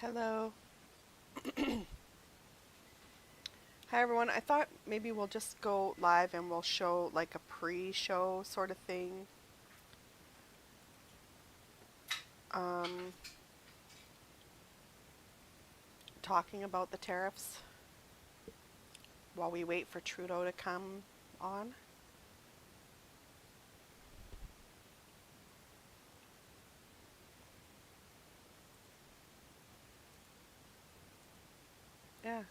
Hello. Hi everyone. I thought maybe we'll just go live and we'll show like a pre-show sort of thing. Talking about the tariffs while we wait for Trudeau to come on. Yeah.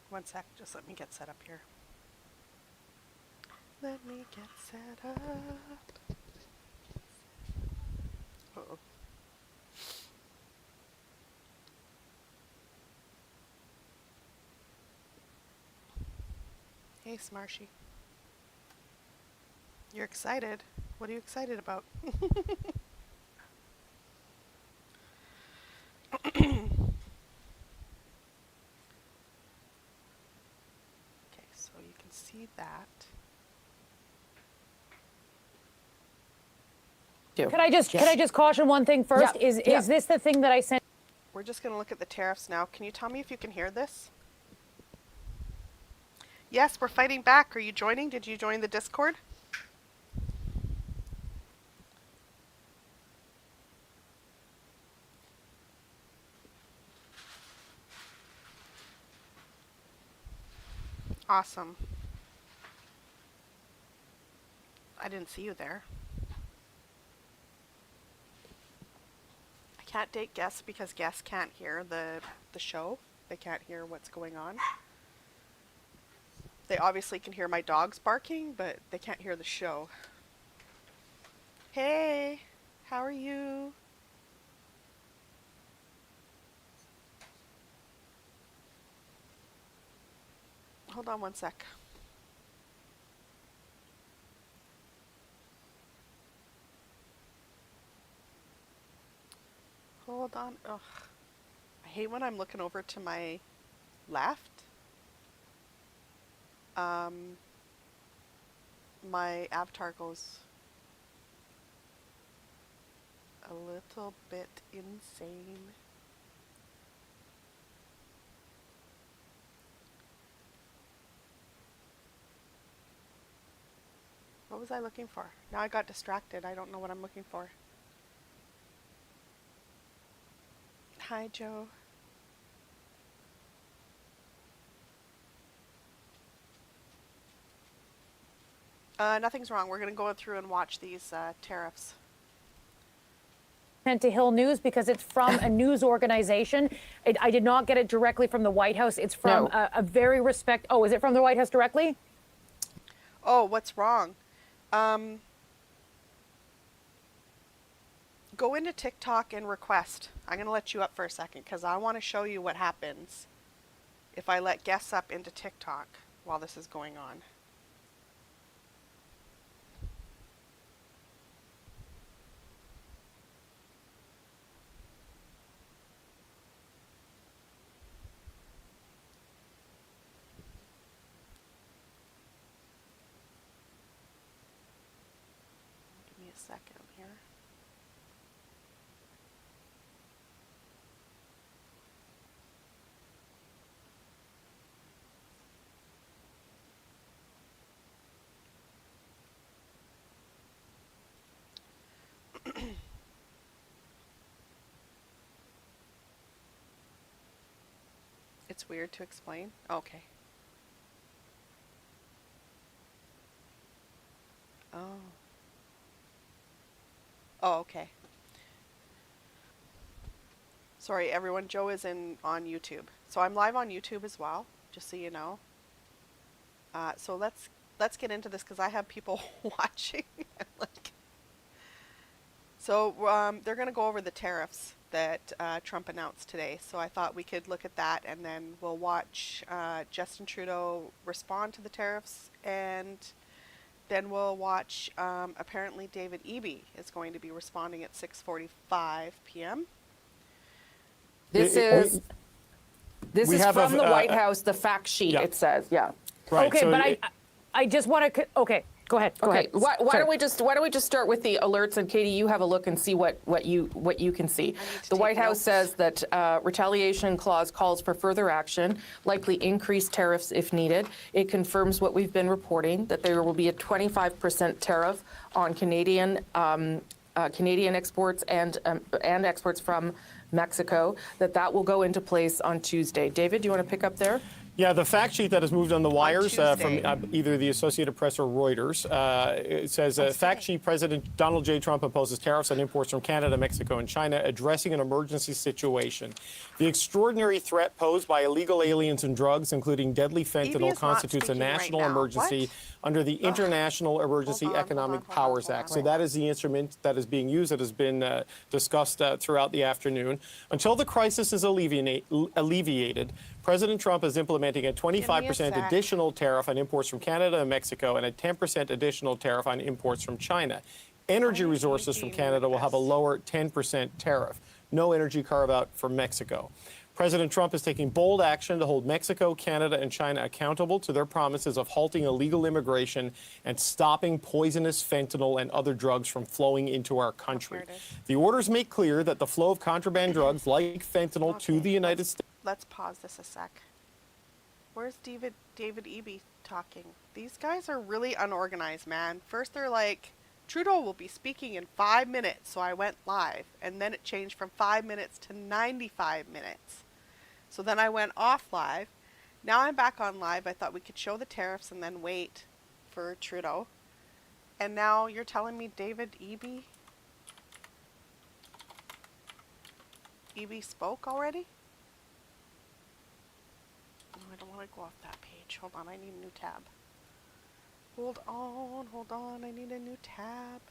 One sec, just let me get set up here. Let me get set up. Uh-oh. Hey, Smarshy. You're excited. What are you excited about? Okay, so you can see that. Could I just caution one thing first? Yeah. Is this the thing that I sent? We're just going to look at the tariffs now. Can you tell me if you can hear this? Yes, we're fighting back. Are you joining? Did you join the Discord? Awesome. I didn't see you there. I can't date guests because guests can't hear the show. They can't hear what's going on. They obviously can hear my dogs barking, but they can't hear the show. Hey, how are you? Hold on one sec. Hold on. Ugh. I hate when I'm looking over to my left. My avatar goes a little bit insane. What was I looking for? Now I got distracted. I don't know what I'm looking for. Hi, Joe. Nothing's wrong. We're going to go through and watch these tariffs. Sent to Hill News because it's from a news organization. I did not get it directly from the White House. It's from a very Oh, is it from the White House directly? Oh, what's wrong? Go into TikTok and request. I'm going to let you up for a second because I want to show you what happens if I let guests up into TikTok while this is going on. Give me a second here. It's weird to explain. Okay. Oh. Oh, okay. Sorry, everyone. Joe is on YouTube, so I'm live on YouTube as well. Just so you know. So let's get into this because I have people watching. So they're going to go over the tariffs that Trump announced today. So I thought we could look at that, and then we'll watch Justin Trudeau respond to the tariffs, and then we'll watch. Apparently, David Eby is going to be responding at 6:45 p.m. This is from the White House, the fact sheet, yeah. it says, yeah. Right, Okay, so but I just want to, okay, Go ahead. Go Okay, ahead. why don't we just start with the alerts, and Katie, you have a look and see what you can see. The White House says that retaliation clause calls for further action, likely increased tariffs if needed. It confirms what we've been reporting, that there will be a 25% tariff on Canadian exports and exports from Mexico. That will go into place on Tuesday. David, do you want to pick up there? Yeah, the fact sheet that has moved on the wires from Tuesday. either the Associated Press or Reuters, it says, fact sheet, President Donald J. Trump imposes tariffs on imports from Canada, Mexico, and China, addressing an emergency situation. The extraordinary threat posed by illegal aliens and drugs, including deadly fentanyl, constitutes a national emergency under the International Emergency Economic Powers Act. So that is the instrument that is being used, that has been discussed throughout the afternoon. Until the crisis is alleviated, President Trump is implementing a 25% additional tariff on imports from Canada and Mexico and a 10% additional tariff on imports from China. Energy resources from Canada will have a lower 10% tariff. No energy carve-out for Mexico. President Trump is taking bold action to hold Mexico, Canada, and China accountable to their promises of halting illegal immigration and stopping poisonous fentanyl and other drugs from flowing into our country. The orders make clear that the flow of contraband drugs like fentanyl to the United States. Let's pause this a sec. Where's David Eby talking? These guys are really unorganized, man. First they're like, Trudeau will be speaking in 5 minutes, so I went live. And then it changed from 5 minutes to 95 minutes. So then I went off live. Now I'm back on live. I thought we could show the tariffs and then wait for Trudeau. And now you're telling me David Eby spoke already? I don't want to go off that page. Hold on, I need a new tab. Hold on, I need a new tab.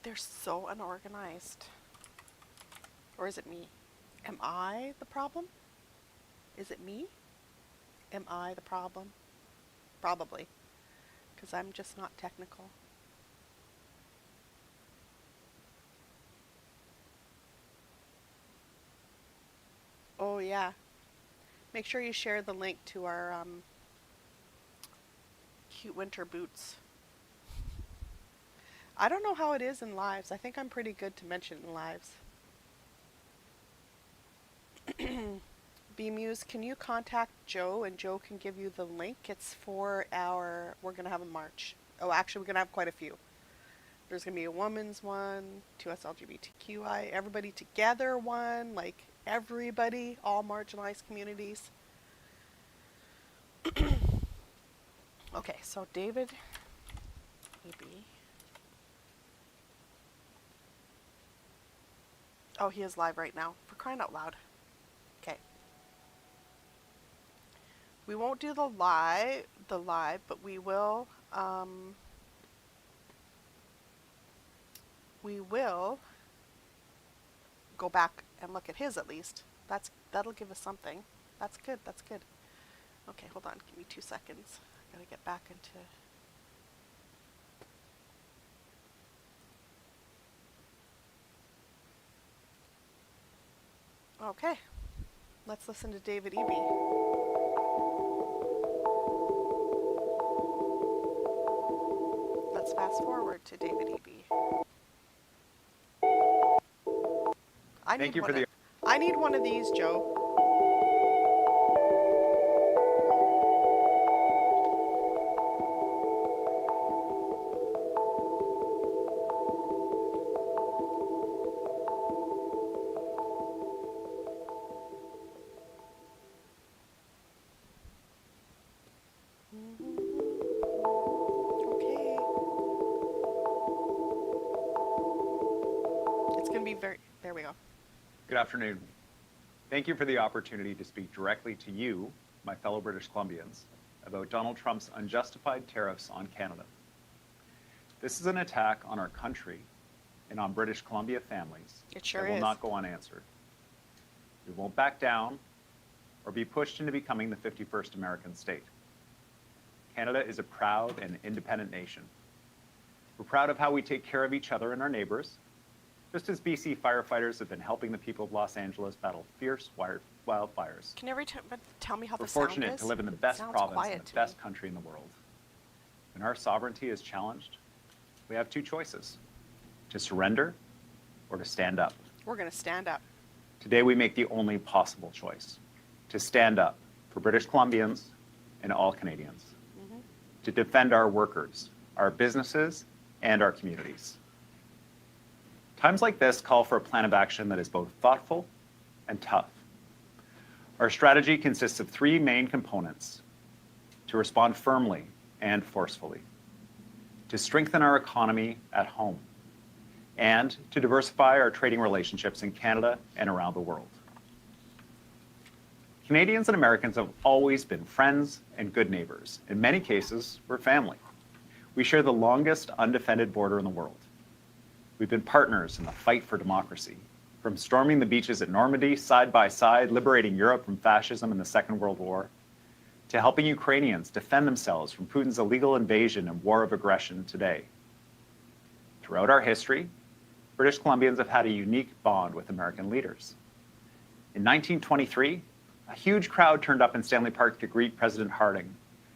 They're so unorganized. Or is it me? Am I the problem? Is it me? Am I the problem? Probably, because I'm just not technical. Oh yeah. Make sure you share the link to our cute winter boots. I don't know how it is in lives. I think I'm pretty good to mention in lives. B-Muse, can you contact Joe and Joe can give you the link? It's for we're going to have a march. Oh, actually, we're going to have quite a few. There's going to be a women's one, 2S LGBTQI, everybody together one, like everybody, all marginalized communities. Okay, so David Eby. Oh, he is live right now. For crying out loud. Okay. We won't do the live, but we will go back and look at his at least. That'll give us something. That's good. That's good. Okay, hold on. Give me 2 seconds. I gotta get back into. Okay, let's listen to David Eby. Let's fast forward to David Eby. I need one of these, Joe. There we go. Good afternoon. Thank you for the opportunity to speak directly to you, my fellow British Columbians, about Donald Trump's unjustified tariffs on Canada. This is an attack on our country and on British Columbia families that will not go unanswered. We won't back down or be pushed into becoming the 51st American state. Canada is a proud and independent nation. We're proud of how we take care of each other and our neighbors, just as BC firefighters have been helping the people of Los Angeles battle fierce wildfires. Can you tell me how We're the sound fortunate is? to live in the It best sounds province quiet and the to best me. country in the world. When our sovereignty is challenged, we have two choices: to surrender or to stand up. We're going to stand up. Today, we make the only possible choice: to stand up for British Columbians and all Canadians, to defend our workers, our businesses, and our communities. Times like this call for a plan of action that is both thoughtful and tough. Our strategy consists of three main components: to respond firmly and forcefully, to strengthen our economy at home, and to diversify our trading relationships in Canada and around the world. Canadians and Americans have always been friends and good neighbors. In many cases, we're family. We share the longest undefended border in the world. We've been partners in the fight for democracy, from storming the beaches at Normandy side by side, liberating Europe from fascism in the Second World War, to helping Ukrainians defend themselves from Putin's illegal invasion and war of aggression today. Throughout our history, British Columbians have had a unique bond with American leaders. In 1923, a huge crowd turned up in Stanley Park to greet President Harding,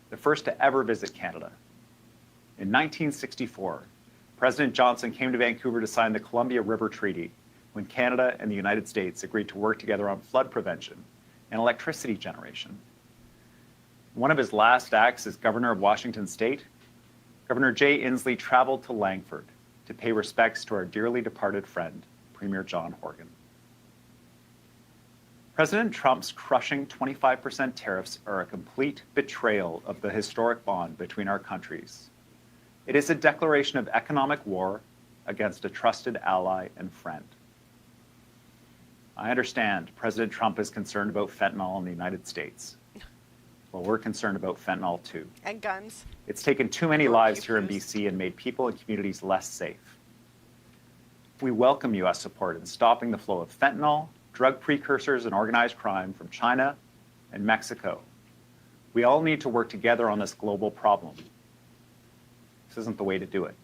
the first to ever visit Canada. In 1964, President Johnson came to Vancouver to sign the Columbia River Treaty, when Canada and the United States agreed to work together on flood prevention and electricity generation. One of his last acts as governor of Washington State, Governor Jay Inslee traveled to Langford to pay respects to our dearly departed friend, Premier John Horgan. President Trump's crushing 25% tariffs are a complete betrayal of the historic bond between our countries. It is a declaration of economic war against a trusted ally and friend. I understand President Trump is concerned about fentanyl in the United States. Well, we're concerned about fentanyl too. And guns. It's taken too many lives here in BC and made people and communities less safe. We welcome U.S. support in stopping the flow of fentanyl, drug precursors, and organized crime from China and Mexico. We all need to work together on this global problem. This isn't the way to do it.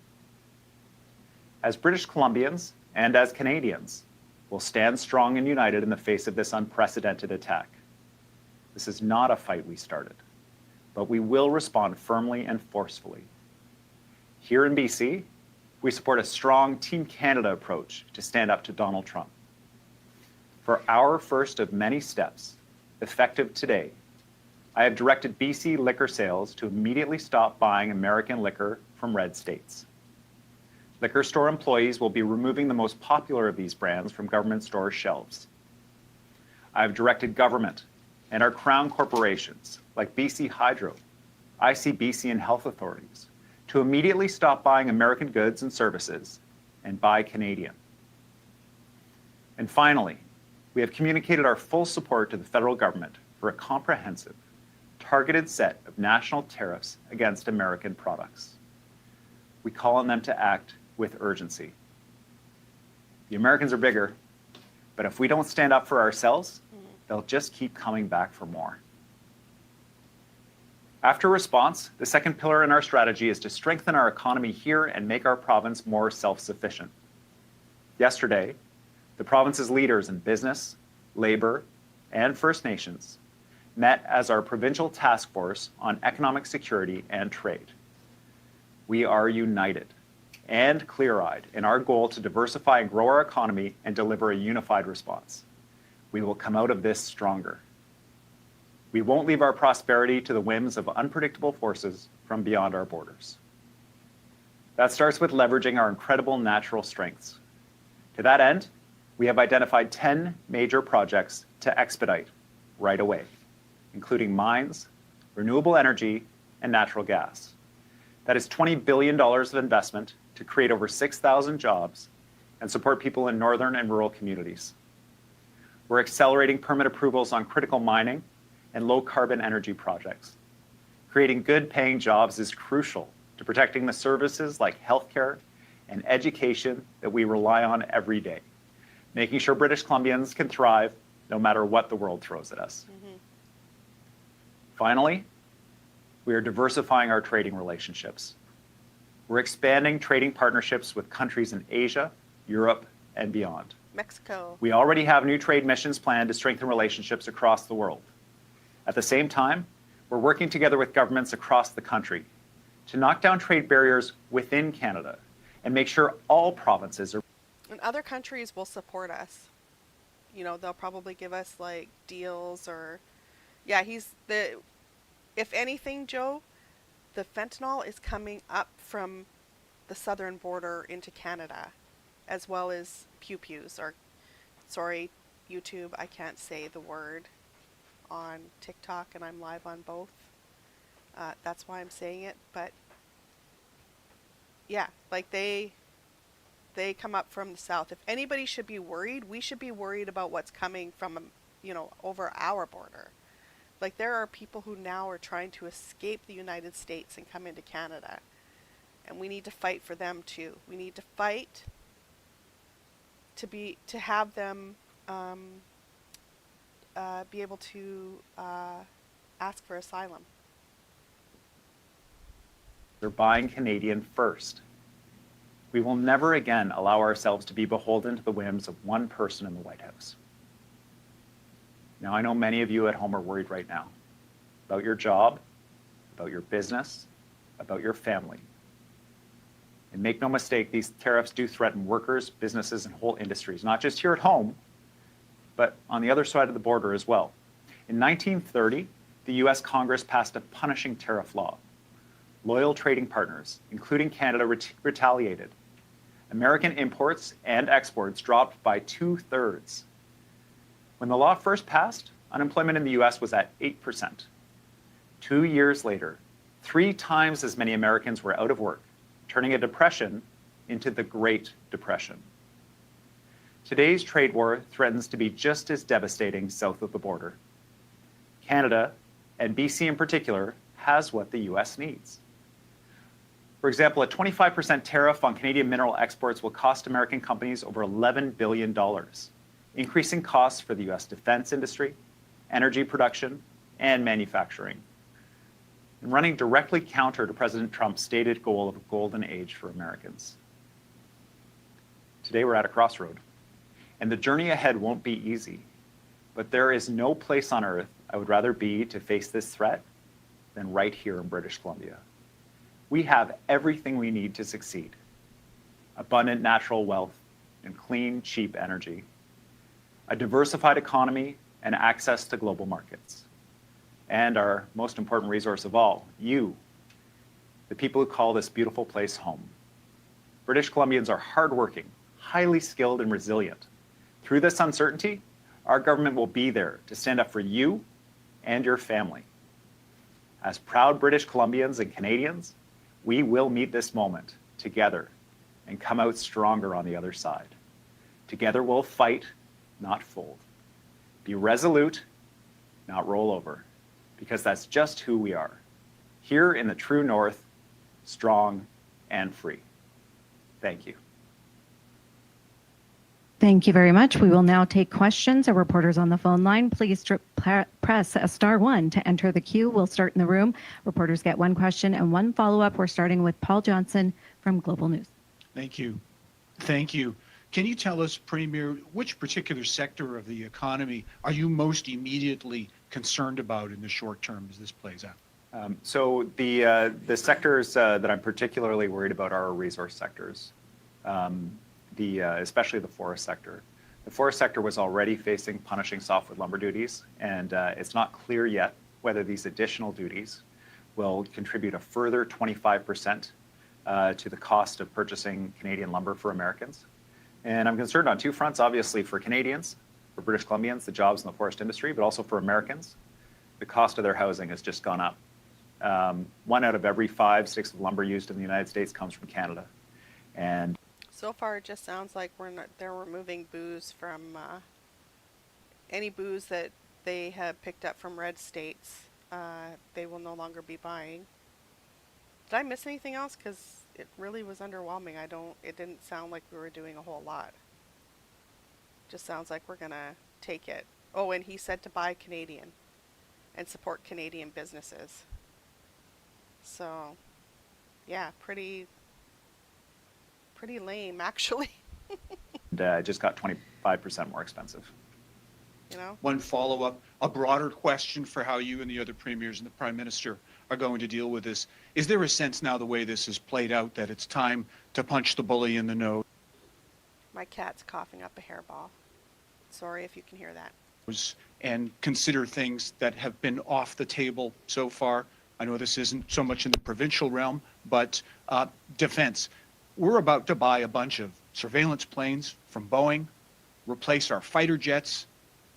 As British Columbians and as Canadians, we'll stand strong and united in the face of this unprecedented attack. This is not a fight we started, but we will respond firmly and forcefully. Here in BC, we support a strong Team Canada approach to stand up to Donald Trump. For our first of many steps, effective today, I have directed BC liquor sales to immediately stop buying American liquor from red states. Liquor store employees will be removing the most popular of these brands from government store shelves. I have directed government and our crown corporations, like BC Hydro, ICBC, and health authorities, to immediately stop buying American goods and services and buy Canadian. And finally, we have communicated our full support to the federal government for a comprehensive, targeted set of national tariffs against American products. We call on them to act with urgency. The Americans are bigger, but if we don't stand up for ourselves, they'll just keep coming back for more. After response, the second pillar in our strategy is to strengthen our economy here and make our province more self-sufficient. Yesterday, the province's leaders in business, labor, and First Nations met as our provincial task force on economic security and trade. We are united and clear-eyed in our goal to diversify and grow our economy and deliver a unified response. We will come out of this stronger. We won't leave our prosperity to the whims of unpredictable forces from beyond our borders. That starts with leveraging our incredible natural strengths. To that end, we have identified 10 major projects to expedite right away, including mines, renewable energy, and natural gas. That is $20 billion of investment to create over 6,000 jobs and support people in northern and rural communities. We're accelerating permit approvals on critical mining and low-carbon energy projects. Creating good-paying jobs is crucial to protecting the services like healthcare and education that we rely on every day, making sure British Columbians can thrive no matter what the world throws at us. Finally, we are diversifying our trading relationships. We're expanding trading partnerships with countries in Asia, Europe, and beyond. Mexico. We already have new trade missions planned to strengthen relationships across the world. At the same time, we're working together with governments across the country to knock down trade barriers within Canada and make sure all provinces are. And other countries will support us. You know, they'll probably give us like deals or, yeah, if anything, Joe, the fentanyl is coming up from the southern border into Canada, as well as pew-pews, or, sorry, YouTube, I can't say the word on TikTok, and I'm live on both. That's why I'm saying it, but yeah, like they come up from the south. If anybody should be worried, we should be worried about what's coming from, over our border. Like there are people who now are trying to escape the United States and come into Canada. And we need to fight for them too. We need to fight to have them be able to ask for asylum. They're buying Canadian first. We will never again allow ourselves to be beholden to the whims of one person in the White House. Now, I know many of you at home are worried right now about your job, about your business, about your family. And make no mistake, these tariffs do threaten workers, businesses, and whole industries, not just here at home, but on the other side of the border as well. In 1930, the US Congress passed a punishing tariff law. Loyal trading partners, including Canada, retaliated. American imports and exports dropped by 2/3. When the law first passed, unemployment in the US was at 8%. 2 years later, 3 times as many Americans were out of work, turning a depression into the Great Depression. Today's trade war threatens to be just as devastating south of the border. Canada, and BC in particular, has what the US needs. For example, a 25% tariff on Canadian mineral exports will cost American companies over $11 billion, increasing costs for the US defense industry, energy production, and manufacturing, and running directly counter to President Trump's stated goal of a golden age for Americans. Today we're at a crossroad, and the journey ahead won't be easy, but there is no place on earth I would rather be to face this threat than right here in British Columbia. We have everything we need to succeed: abundant natural wealth and clean, cheap energy, a diversified economy, and access to global markets. And our most important resource of all, you, the people who call this beautiful place home. British Columbians are hardworking, highly skilled, and resilient. Through this uncertainty, our government will be there to stand up for you and your family. As proud British Columbians and Canadians, we will meet this moment together and come out stronger on the other side. Together we'll fight, not fold. Be resolute, not roll over, because that's just who we are. Here in the true North, strong and free. Thank you. Thank you very much. We will now take questions. Our reporters on the phone line, please press *1 to enter the queue. We'll start in the room. Reporters get 1 question and 1 follow-up. We're starting with Paul Johnson from Global News. Thank you. Thank you. Can you tell us, Premier, which particular sector of the economy are you most immediately concerned about in the short term as this plays out? So the sectors that I'm particularly worried about are our resource sectors, especially the forest sector. The forest sector was already facing punishing softwood lumber duties, and it's not clear yet whether these additional duties will contribute a further 25% to the cost of purchasing Canadian lumber for Americans. And I'm concerned on 2 fronts, obviously for Canadians, for British Columbians, the jobs in the forest industry, but also for Americans. The cost of their housing has just gone up. 1 out of every 5 sticks of lumber used in the United States comes from Canada. And So far, it just sounds like they're removing booze from any booze that they have picked up from red states. They will no longer be buying. Did I miss anything else? Because it really was underwhelming. It didn't sound like we were doing a whole lot. Just sounds like we're gonna take it. Oh, and he said to buy Canadian and support Canadian businesses. So, yeah, pretty pretty lame, actually. And it just got 25% more expensive. You know? One follow-up, a broader question for how you and the other premiers and the Prime Minister are going to deal with this. Is there a sense now, the way this has played out, that it's time to punch the bully in the nose My cat's coughing up a hairball. Sorry if you can hear that. and consider things that have been off the table so far? I know this isn't so much in the provincial realm, but defense. We're about to buy a bunch of surveillance planes from Boeing, replace our fighter jets,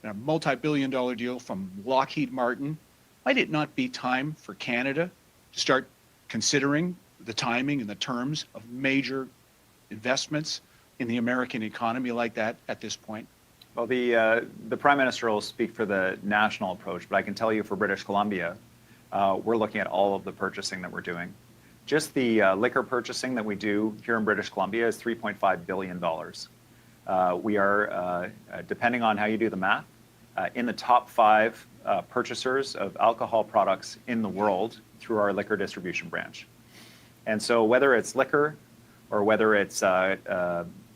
and a multi-billion-dollar deal from Lockheed Martin. Might it not be time for Canada to start considering the timing and the terms of major investments in the American economy like that at this point? Well, the Prime Minister will speak for the national approach, but I can tell you for British Columbia, we're looking at all of the purchasing that we're doing. Just the liquor purchasing that we do here in British Columbia is $3.5 billion. We are, depending on how you do the math, in the top 5 purchasers of alcohol products in the world through our liquor distribution branch. And so whether it's liquor or whether it's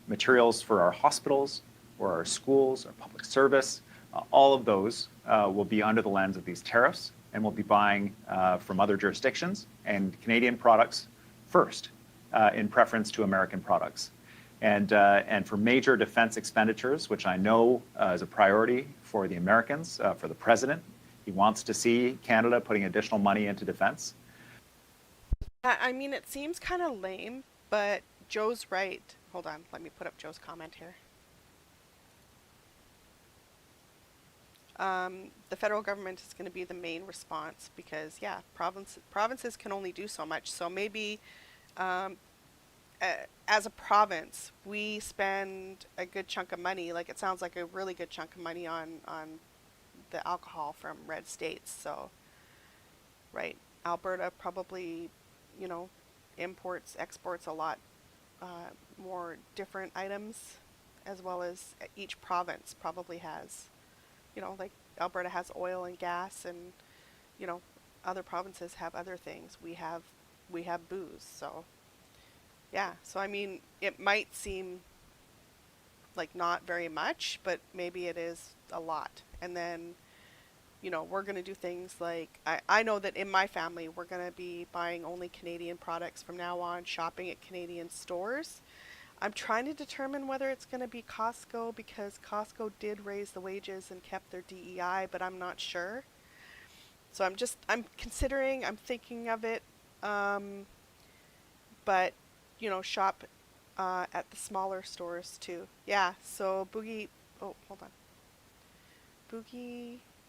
materials for our hospitals or our schools or public service, all of those will be under the lens of these tariffs, and we'll be buying from other jurisdictions and Canadian products first in preference to American products. And for major defense expenditures, which I know is a priority for the Americans, for the president, he wants to see Canada putting additional money into defense. I mean, it seems kind of lame, but Joe's right. Hold on, let me put up Joe's comment here. The federal government is going to be the main response because, yeah, provinces can only do so much. So maybe as a province, we spend a good chunk of money, like it sounds like a really good chunk of money on the alcohol from red states. So, right, Alberta probably, you know, imports, exports a lot more different items, as well as each province probably has, you know, like Alberta has oil and gas, and, you know, other provinces have other things. We have booze, so yeah. So I mean, it might seem like not very much, but maybe it is a lot. And then, you know, we're going to do things like, I know that in my family, we're going to be buying only Canadian products from now on, shopping at Canadian stores. I'm trying to determine whether it's going to be Costco, because Costco did raise the wages and kept their DEI, but I'm not sure. So I'm considering, I'm thinking of it, but, you know, shop at the smaller stores too. Yeah, so Boogie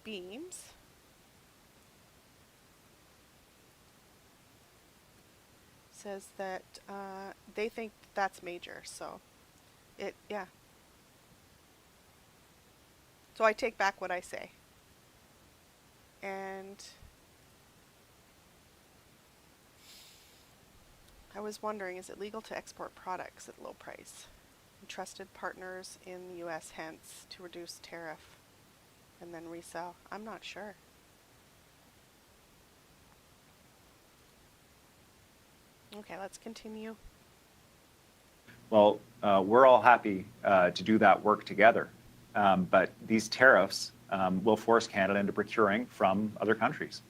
Beams says that they think that's major, so yeah. So I take back what I say. And I was wondering, is it legal to export products at low price? And trusted partners in the U.S. hence to reduce tariff and then resell? I'm not sure. Okay, let's continue. Well, we're all happy to do that work together, but these tariffs will force Canada into procuring from other countries.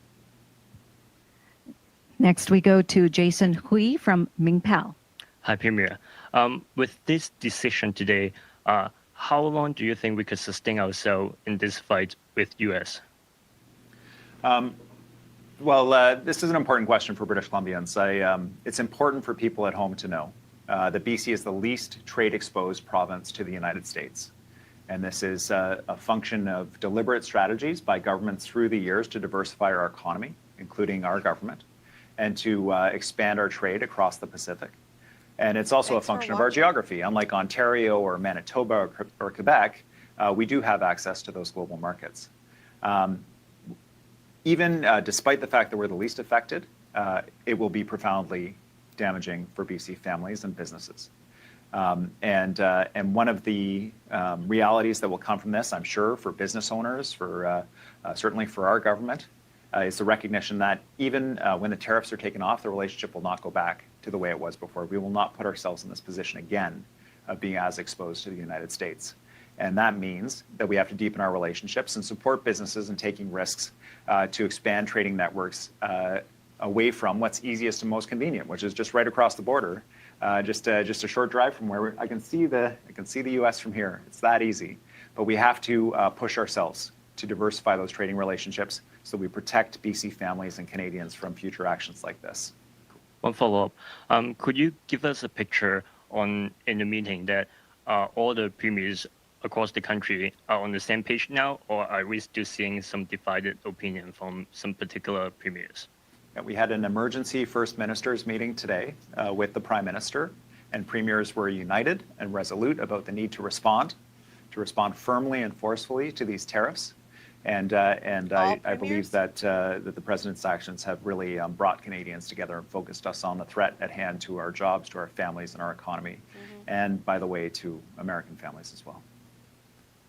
Next, we go to Jason Hui from Mingpao. Hi, Premier. With this decision today, how long do you think we could sustain ourselves in this fight with U.S.? Well, this is an important question for British Columbians. It's important for people at home to know that BC is the least trade-exposed province to the United States. And this is a function of deliberate strategies by governments through the years to diversify our economy, including our government, and to expand our trade across the Pacific. And it's also a function of our geography. Unlike Ontario or Manitoba or Quebec, we do have access to those global markets. Even despite the fact that we're the least affected, it will be profoundly damaging for BC families and businesses. And one of the realities that will come from this, I'm sure, for business owners, for certainly for our government, is the recognition that even when the tariffs are taken off, the relationship will not go back to the way it was before. We will not put ourselves in this position again of being as exposed to the United States. And that means that we have to deepen our relationships and support businesses in taking risks to expand trading networks away from what's easiest and most convenient, which is just right across the border, just a short drive from where I can see the U.S. from here. It's that easy. But we have to push ourselves to diversify those trading relationships so we protect BC families and Canadians from future actions like this. One follow-up. Could you give us a picture in the meeting that all the premiers across the country are on the same page now, or are we still seeing some divided opinion from some particular premiers? Yeah, we had an emergency First Ministers meeting today with the Prime Minister, and premiers were united and resolute about the need to respond firmly and forcefully to these tariffs. And I believe that the President's actions have really brought Canadians together and focused us on the threat at hand to our jobs, to our families and our economy, and by the way, to American families as well.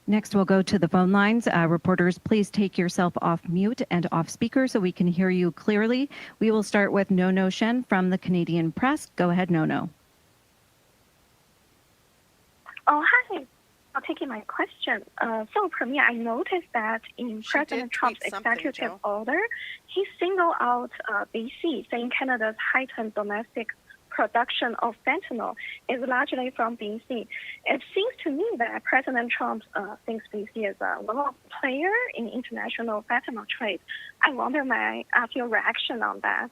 Next, we'll go to the phone lines. Reporters, please take yourself off mute and off speaker so we can hear you clearly. We will start with Nono Shen from the Canadian Press. Go ahead, Nono. Oh, hi. For taking my question. So, Premier, I noticed that in President Trump's executive order, he singled out BC, saying Canada's heightened domestic production of fentanyl is largely from BC. It seems to me that President Trump thinks BC is a one player in international fentanyl trade. I wonder, may I ask your reaction on that?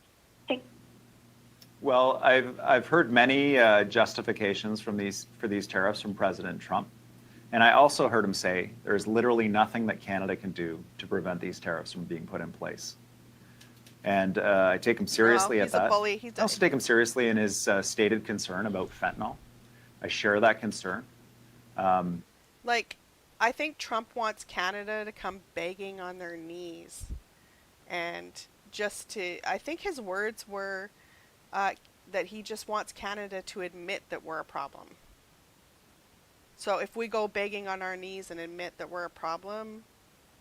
Well, I've heard many justifications for these tariffs from President Trump. And I also heard him say there's literally nothing that Canada can do to prevent these tariffs from being put in place. And I take him seriously at that. He's a bully. I also take him seriously in his stated concern about fentanyl. I share that concern. I think Trump wants Canada to come begging on their knees. And I think his words were that he just wants Canada to admit that we're a problem. So if we go begging on our knees and admit that we're a problem,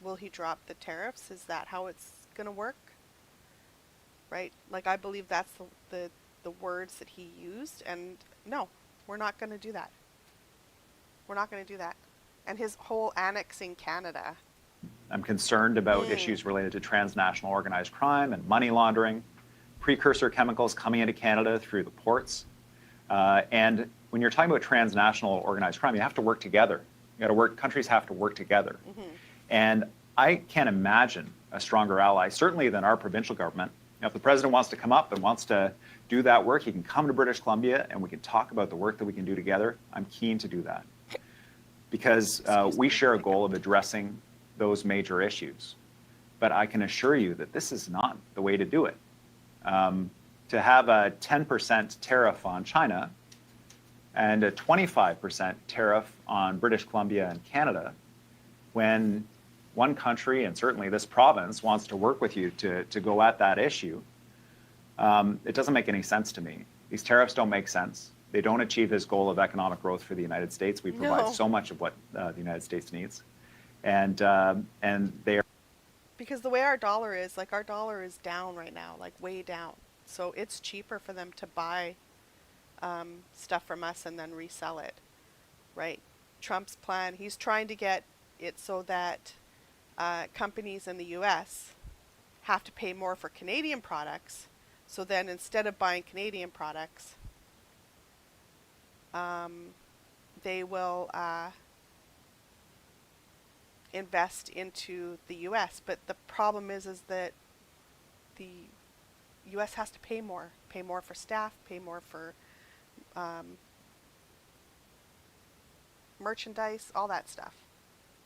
will he drop the tariffs? Is that how it's going to work? Right? Like, I believe that's the words that he used. And no, we're not going to do that. We're not going to do that. And his whole annexing Canada. I'm concerned about issues related to transnational organized crime and money laundering, precursor chemicals coming into Canada through the ports. And when you're talking about transnational organized crime, you have to work together. Countries have to work together. And I can't imagine a stronger ally, certainly than our provincial government. If the president wants to come up and wants to do that work, he can come to British Columbia and we can talk about the work that we can do together. I'm keen to do that because we share a goal of addressing those major issues. But I can assure you that this is not the way to do it. To have a 10% tariff on China and a 25% tariff on British Columbia and Canada, when one country, and certainly this province, wants to work with you to go at that issue, it doesn't make any sense to me. These tariffs don't make sense. They don't achieve his goal of economic growth for the United States. We provide so much of what the United States needs. And they are... Because the way our dollar is down right now, like way down. So it's cheaper for them to buy stuff from us and then resell it, right? Trump's plan, he's trying to get it so that companies in the U.S. have to pay more for Canadian products. So then instead of buying Canadian products, they will invest into the U.S. But the problem is that the U.S. has to pay more for staff, pay more for merchandise, all that stuff.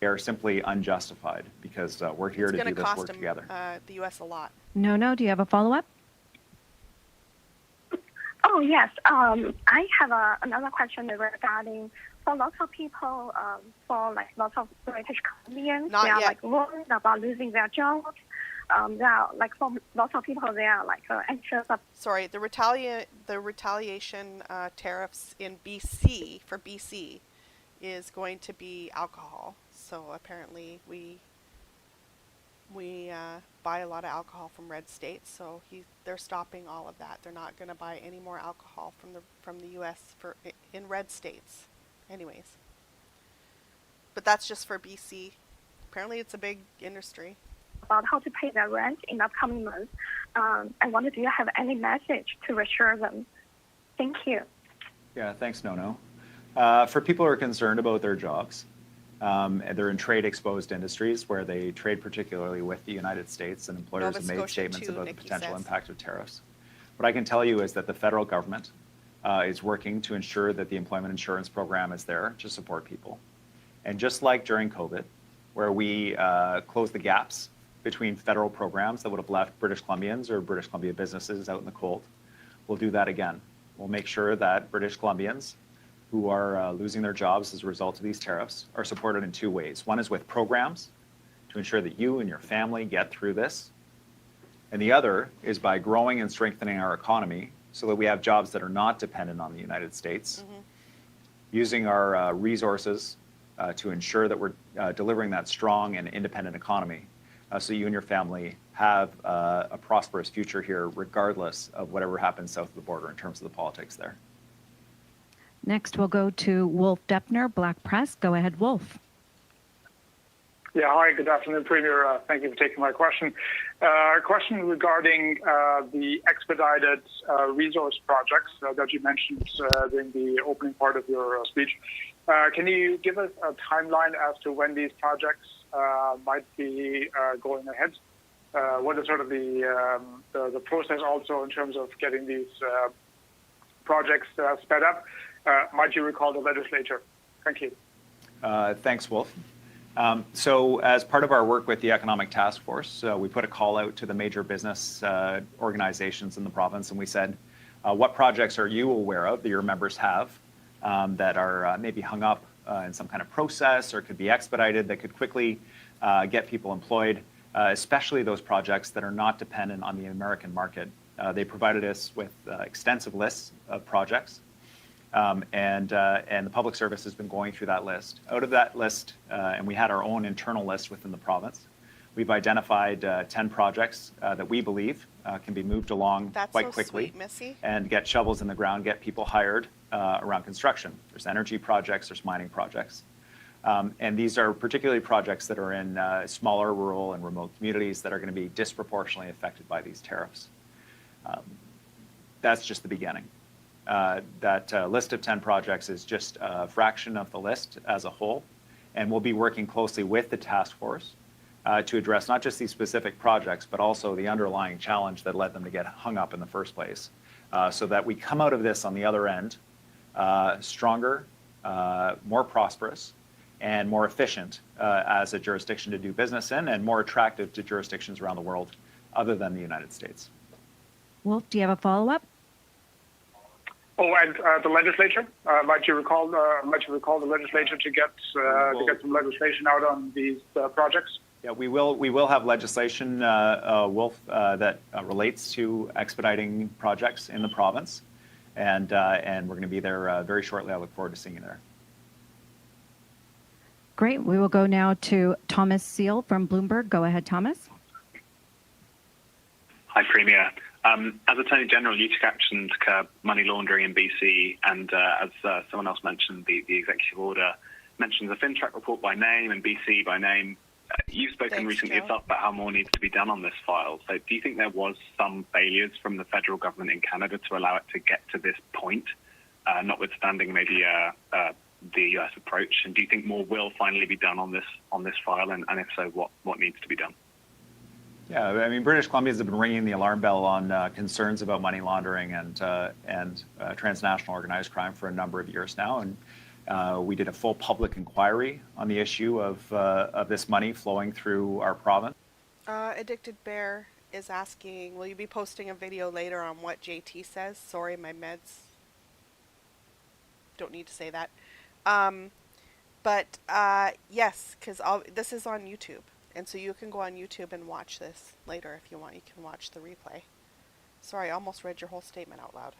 They are simply unjustified because we're here to do this work together. It's going to cost the U.S. a lot. No, do you have a follow-up? Oh, yes. I have another question regarding for lots of people, lots of British Columbians, they are worried about losing their jobs. They are for lots of people, they are anxious. Sorry, the retaliation tariffs in BC for BC is going to be alcohol. So apparently we We buy a lot of alcohol from red states, so they're stopping all of that. They're not going to buy any more alcohol from the U.S. in red states, anyways. But that's just for BC. Apparently, it's a big industry. About how to pay their rent in the upcoming months. I wonder, do you have any message to reassure them? Thank you. Yeah, thanks, Nono. For people who are concerned about their jobs, they're in trade-exposed industries where they trade particularly with the United States, and employers have made statements about the potential impact of tariffs. What I can tell you is that the federal government is working to ensure that the employment insurance program is there to support people. And just like during COVID, where we closed the gaps between federal programs that would have left British Columbians or British Columbia businesses out in the cold, we'll do that again. We'll make sure that British Columbians who are losing their jobs as a result of these tariffs are supported in two ways. One is with programs to ensure that you and your family get through this. And the other is by growing and strengthening our economy so that we have jobs that are not dependent on the United States, using our resources to ensure that we're delivering that strong and independent economy so you and your family have a prosperous future here regardless of whatever happens south of the border in terms of the politics there. Next, we'll go to Wolf Deppner, Black Press. Go ahead, Wolf. Yeah, hi, good afternoon, Premier. Thank you for taking my question. A question regarding the expedited resource projects that you mentioned during the opening part of your speech. Can you give us a timeline as to when these projects might be going ahead? What is sort of the process also in terms of getting these projects sped up? Might you recall the legislature? Thank you. Thanks, Wolf. So as part of our work with the Economic Task Force, we put a call out to the major business organizations in the province, and we said, what projects are you aware of that your members have that are maybe hung up in some kind of process or could be expedited that could quickly get people employed, especially those projects that are not dependent on the American market. They provided us with extensive lists of projects. And the public service has been going through that list. Out of that list, and we had our own internal list within the province, we've identified 10 projects that we believe can be moved along quite quickly. Sweet, Missy. And get shovels in the ground, get people hired around construction. There's energy projects, there's mining projects. And these are particularly projects that are in smaller rural and remote communities that are going to be disproportionately affected by these tariffs. That's just the beginning. That list of 10 projects is just a fraction of the list as a whole, and we'll be working closely with the task force to address not just these specific projects, but also the underlying challenge that led them to get hung up in the first place, so that we come out of this on the other end stronger, more prosperous, and more efficient as a jurisdiction to do business in, and more attractive to jurisdictions around the world other than the United States. Wolf, do you have a follow-up? Oh, and the legislature, might you recall the legislature to get some legislation out on these projects? Yeah, we will have legislation, Wolf, that relates to expediting projects in the province, and we're going to be there very shortly. I look forward to seeing you there. Great. We will go now to Thomas Seal from Bloomberg. Go ahead, Thomas. Hi, Premier. As Attorney General, you took action to curb money laundering in BC, and as someone else mentioned, the executive order mentions the FinTrack report by name and BC by name. You've spoken recently yourself about how more needs to be done on this file. So do you think there was some failures from the federal government in Canada to allow it to get to this point, notwithstanding maybe the US approach? And do you think more will finally be done on this file? And if so, what needs to be done? Yeah, I mean, British Columbians have been ringing the alarm bell on concerns about money laundering and transnational organized crime for a number of years now, and we did a full public inquiry on the issue of this money flowing through our province. Addicted Bear is asking, will you be posting a video later on what JT says? Sorry, my meds. Don't need to say that. But yes, because this is on YouTube. And so you can go on YouTube and watch this later if you want. You can watch the replay. Sorry, I almost read your whole statement out loud.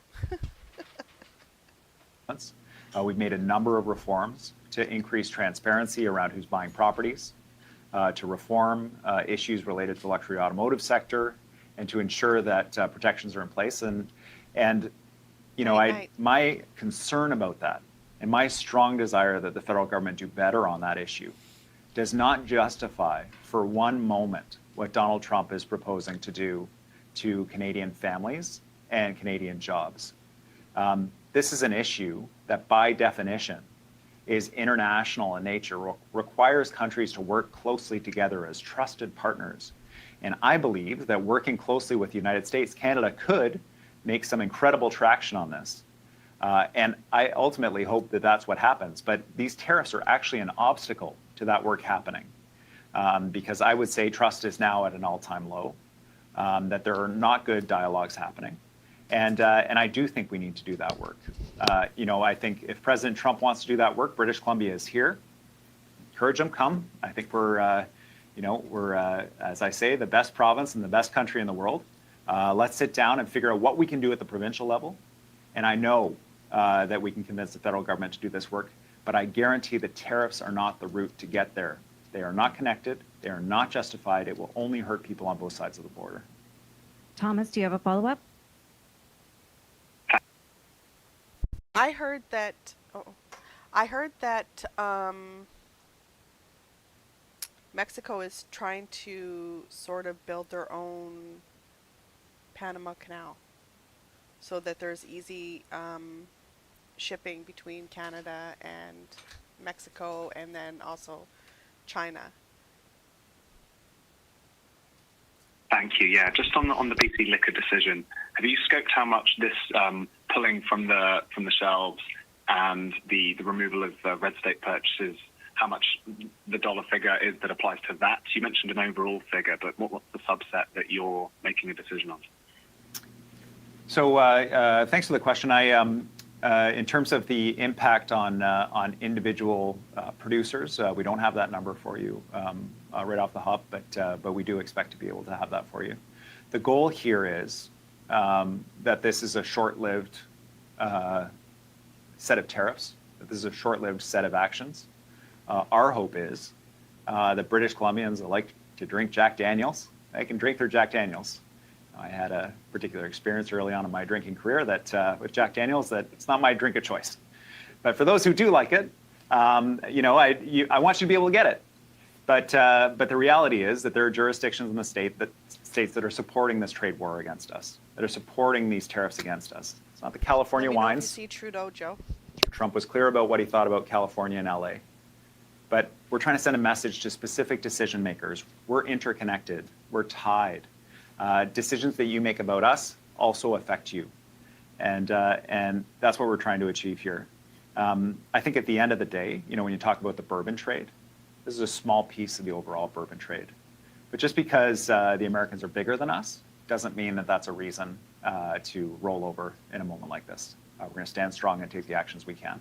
We've made a number of reforms to increase transparency around who's buying properties, to reform issues related to the luxury automotive sector and to ensure that protections are in place. And you know, my concern about that and my strong desire that the federal government do better on that issue does not justify for one moment what Donald Trump is proposing to do to Canadian families and Canadian jobs. This is an issue that by definition is international in nature, requires countries to work closely together as trusted partners. And I believe that working closely with the United States, Canada could make some incredible traction on this. And I ultimately hope that that's what happens. But these tariffs are actually an obstacle to that work happening. Because I would say trust is now at an all-time low, that there are not good dialogues happening. And I do think we need to do that work. You know, I think if President Trump wants to do that work, British Columbia is here. Encourage him, come. I think we're, you know, we're, as I say, the best province and the best country in the world. Let's sit down and figure out what we can do at the provincial level. And I know that we can convince the federal government to do this work, but I guarantee that tariffs are not the route to get there. They are not connected. They are not justified. It will only hurt people on both sides of the border. Thomas, do you have a follow-up? I heard that. Mexico is trying to sort of build their own Panama Canal, so that there's easy shipping between Canada and Mexico, and then also China. Thank you. Yeah, just on the BC liquor decision, have you scoped how much this pulling from the shelves and the removal of red state purchases, how much the dollar figure is that applies to that? You mentioned an overall figure, but what's the subset that you're making a decision on? So thanks for the question. In terms of the impact on individual producers, we don't have that number for you right off the hop, but we do expect to be able to have that for you. The goal here is that this is a short-lived set of tariffs, that this is a short-lived set of actions. Our hope is that British Columbians like to drink Jack Daniels. They can drink their Jack Daniels. I had a particular experience early on in my drinking career that with Jack Daniels, that it's not my drink of choice. But for those who do like it, you know, I want you to be able to get it. But the reality is that there are jurisdictions in the states that are supporting this trade war against us, that are supporting these tariffs against us. It's not the California wines. See Trudeau, Joe. Trump was clear about what he thought about California and LA. But we're trying to send a message to specific decision makers. We're interconnected. We're tied. Decisions that you make about us also affect you. And that's what we're trying to achieve here. I think at the end of the day, you know, when you talk about the bourbon trade, this is a small piece of the overall bourbon trade. But just because the Americans are bigger than us doesn't mean that that's a reason to roll over in a moment like this. We're going to stand strong and take the actions we can.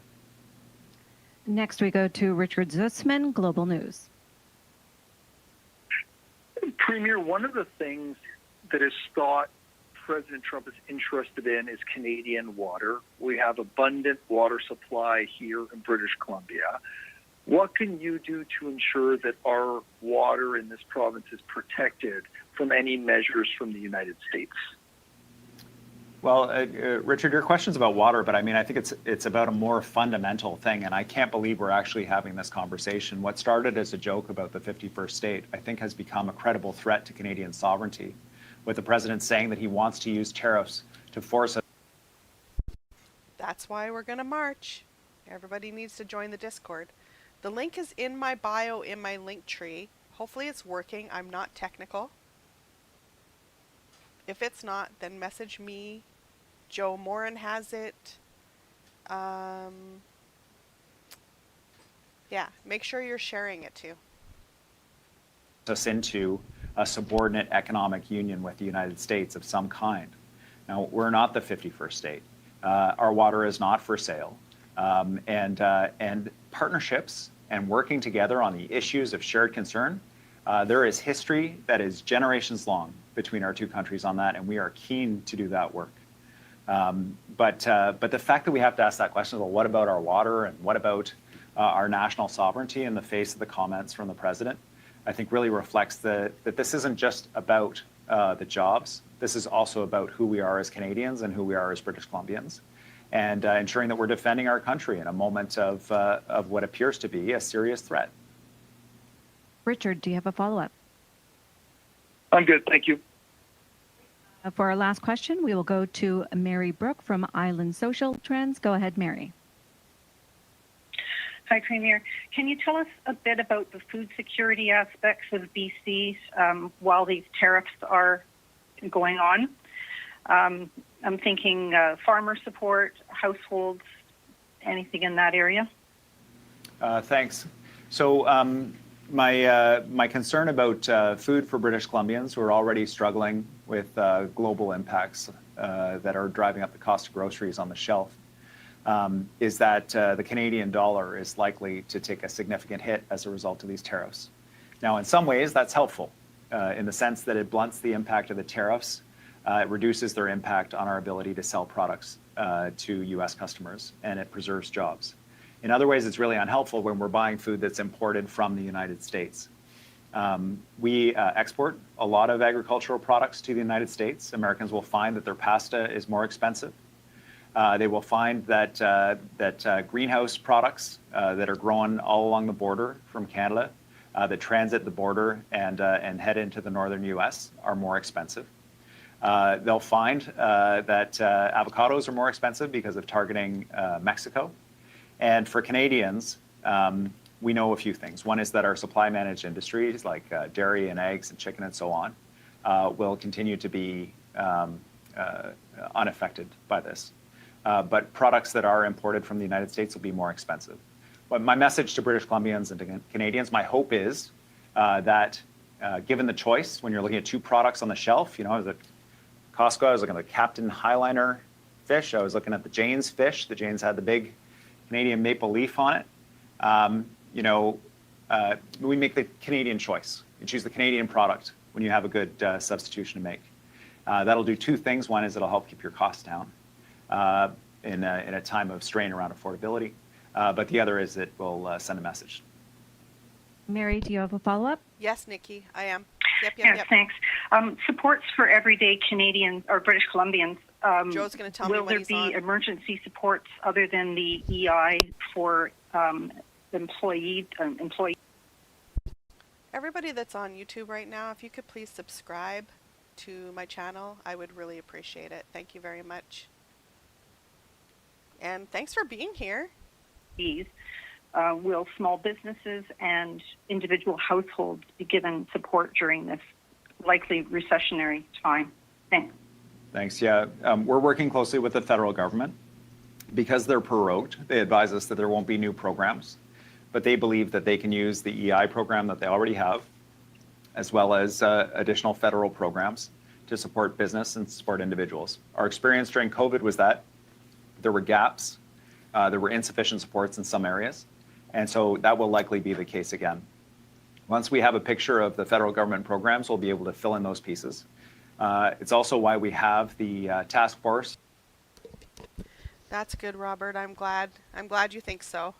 Next, we go to Richard Zussman, Global News. Premier, one of the things that is thought President Trump is interested in is Canadian water. We have abundant water supply here in British Columbia. What can you do to ensure that our water in this province is protected from any measures from the United States? Well, Richard, your question's about water, but I mean, I think it's about a more fundamental thing, and I can't believe we're actually having this conversation. What started as a joke about the 51st state, I think has become a credible threat to Canadian sovereignty, with the president saying that he wants to use tariffs to force us. That's why we're going to march. Everybody needs to join the Discord. The link is in my bio in my link tree. Hopefully it's working. I'm not technical. If it's not, then message me. Joe Morin has it. Yeah, make sure you're sharing it too. Us into a subordinate economic union with the United States of some kind. Now, we're not the 51st state. Our water is not for sale. And partnerships and working together on the issues of shared concern, there is history that is generations long between our two countries on that, and we are keen to do that work. But the fact that we have to ask that question, well, what about our water and what about our national sovereignty in the face of the comments from the president? I think really reflects that this isn't just about the jobs. This is also about who we are as Canadians and who we are as British Columbians, and ensuring that we're defending our country in a moment of what appears to be a serious threat. Richard, do you have a follow-up? I'm good, thank you. For our last question, we will go to Mary Brooke from Island Social Trends. Go ahead, Mary. Hi, Premier. Can you tell us a bit about the food security aspects of BC while these tariffs are going on? I'm thinking farmer support, households, anything in that area? Thanks. So my concern about food for British Columbians who are already struggling with global impacts that are driving up the cost of groceries on the shelf is that the Canadian dollar is likely to take a significant hit as a result of these tariffs. Now, in some ways, that's helpful in the sense that it blunts the impact of the tariffs. It reduces their impact on our ability to sell products to U.S. customers, and it preserves jobs. In other ways, it's really unhelpful when we're buying food that's imported from the United States. We export a lot of agricultural products to the United States. Americans will find that their pasta is more expensive. They will find that greenhouse products that are grown all along the border from Canada, that transit the border and head into the northern U.S. are more expensive. They'll find that avocados are more expensive because of targeting Mexico. And for Canadians, we know a few things. One is that our supply managed industries like dairy and eggs and chicken and so on will continue to be unaffected by this. But products that are imported from the United States will be more expensive. But my message to British Columbians and to Canadians, my hope is that given the choice, when you're looking at two products on the shelf, you know, I was at Costco, I was looking at the Captain Highliner fish, I was looking at the Jane's fish. The Jane's had the big Canadian maple leaf on it. You know, we make the Canadian choice. You choose the Canadian product when you have a good substitution to make. That'll do two things. One is it'll help keep your costs down in a time of strain around affordability. But the other is it will send a message. Mary, do you have a follow-up? Yes, Nikki, I am. Yes, thanks. Supports for everyday Canadians or British Columbians. Joe's going to tell me will when there he's be on. emergency supports other than the EI for employee? Everybody that's on YouTube right now, if you could please subscribe to my channel, I would really appreciate it. Thank you very much. And thanks for being here. Will small businesses and individual households be given support during this likely recessionary time? Thanks. Thanks. Yeah, we're working closely with the federal government. Because they're prorogued, they advise us that there won't be new programs, but they believe that they can use the EI program that they already have, as well as additional federal programs to support business and support individuals. Our experience during COVID was that there were gaps, there were insufficient supports in some areas, and so that will likely be the case again. Once we have a picture of the federal government programs, we'll be able to fill in those pieces. It's also why we have the task force. That's good, Robert. I'm glad you think so.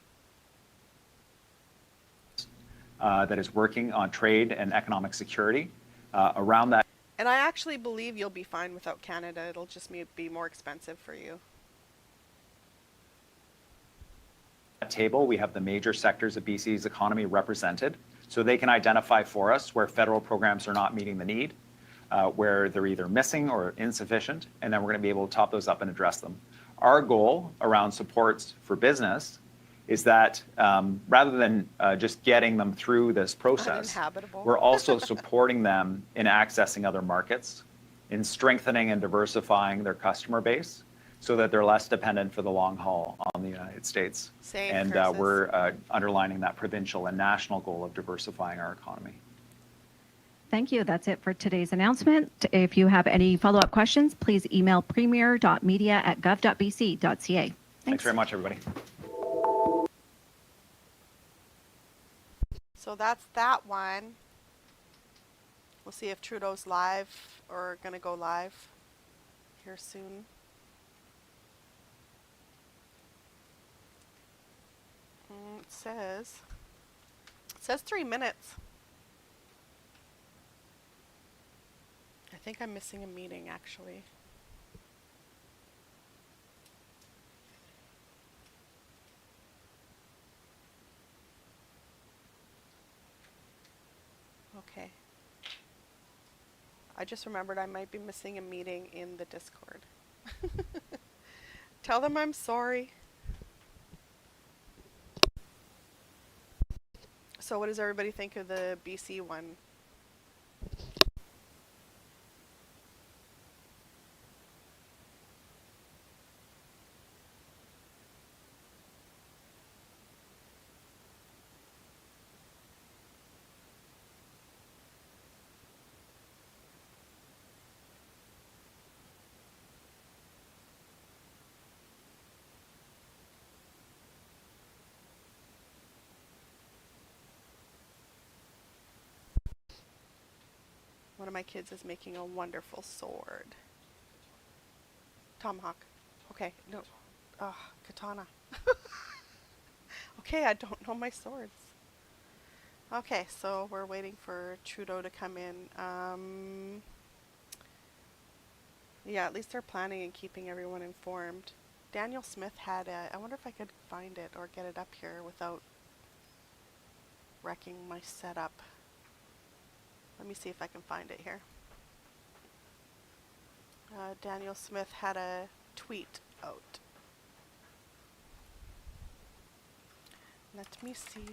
That is working on trade and economic security around that. And I actually believe you'll be fine without Canada. It'll just be more expensive for you. Table, we have the major sectors of BC's economy represented, so they can identify for us where federal programs are not meeting the need, where they're either missing or insufficient, and then we're going to be able to top those up and address them. Our goal around supports for business is that rather than just getting them through this process, we're also supporting them in accessing other markets, in strengthening and diversifying their customer base so that they're less dependent for the long haul on the United States. And we're underlining that provincial and national goal of diversifying our economy. Thank you. That's it for today's announcement. If you have any follow-up questions, please email premier.media@gov.bc.ca. Thanks very much, everybody. So that's that one. We'll see if Trudeau's live or going to go live here soon. It says 3 minutes. think I'm missing a meeting, actually. Okay. I just remembered I might be missing a meeting in the Discord. Tell them I'm sorry. So what does everybody think of the BC one? One of my kids is making a wonderful sword. Tomahawk. Okay, no. Katana. Okay, I don't know my swords. Okay, so we're waiting for Trudeau to come in. Yeah, at least they're planning and keeping everyone informed. Daniel Smith had I wonder if I could find it or get it up here without wrecking my setup. Let me see if I can find it here. Daniel Smith had a tweet out. Let me see.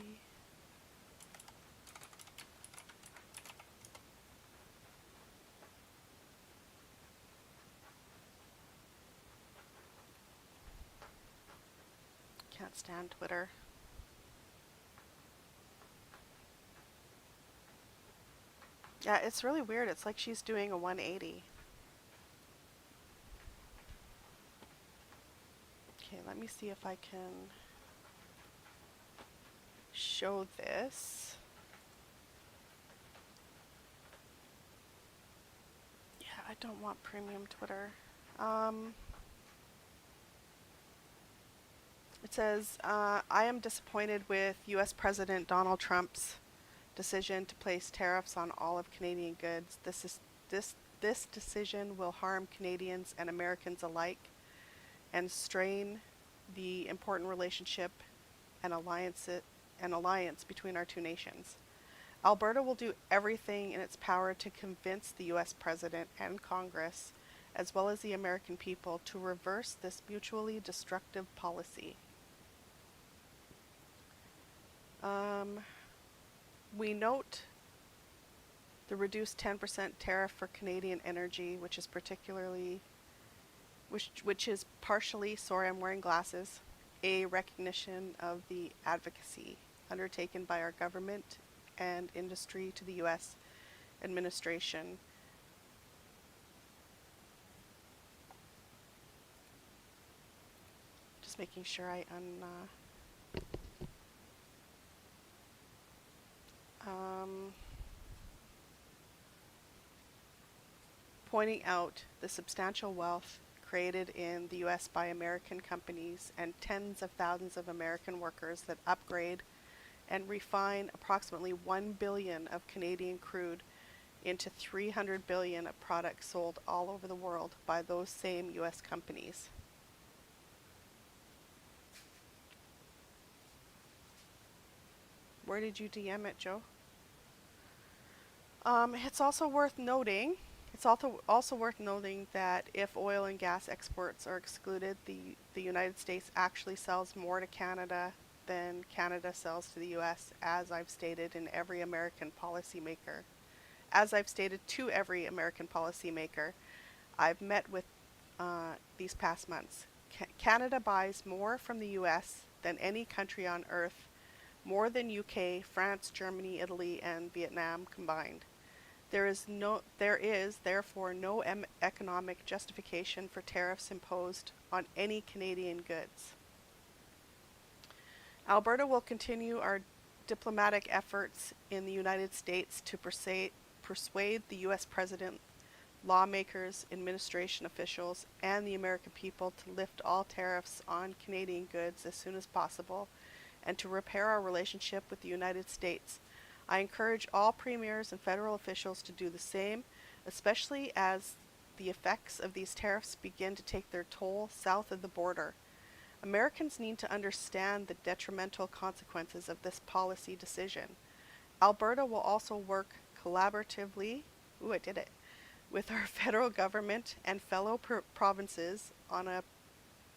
Can't stand Twitter. Yeah, it's really weird. It's like she's doing a 180. Okay, let me see if I can show this. Yeah, I don't want premium Twitter. It says, I am disappointed with U.S. President Donald Trump's decision to place tariffs on all of Canadian goods. This decision will harm Canadians and Americans alike and strain the important relationship and alliance between our two nations. Alberta will do everything in its power to convince the U.S. President and Congress, as well as the American people, to reverse this mutually destructive policy. We note the reduced 10% tariff for Canadian energy, which is partially, sorry, I'm wearing glasses, a recognition of the advocacy undertaken by our government and industry to the U.S. administration. Just making sure I pointing out the substantial wealth created in the U.S. by American companies and tens of thousands of American workers that upgrade and refine approximately 1 billion of Canadian crude into 300 billion of products sold all over the world by those same U.S. companies. Where did you DM it, Joe? It's also worth noting that if oil and gas exports are excluded, the United States actually sells more to Canada than Canada sells to the U.S., as I've stated to every American policymaker. I've met with these past months. Canada buys more from the U.S. than any country on earth, more than UK, France, Germany, Italy, and Vietnam combined. There is therefore no economic justification for tariffs imposed on any Canadian goods. Alberta will continue our diplomatic efforts in the United States to persuade the U.S. President, lawmakers, administration officials, and the American people to lift all tariffs on Canadian goods as soon as possible and to repair our relationship with the United States. I encourage all premiers and federal officials to do the same, especially as the effects of these tariffs begin to take their toll south of the border. Americans need to understand the detrimental consequences of this policy decision. Alberta will also work collaboratively, with our federal government and fellow provinces on a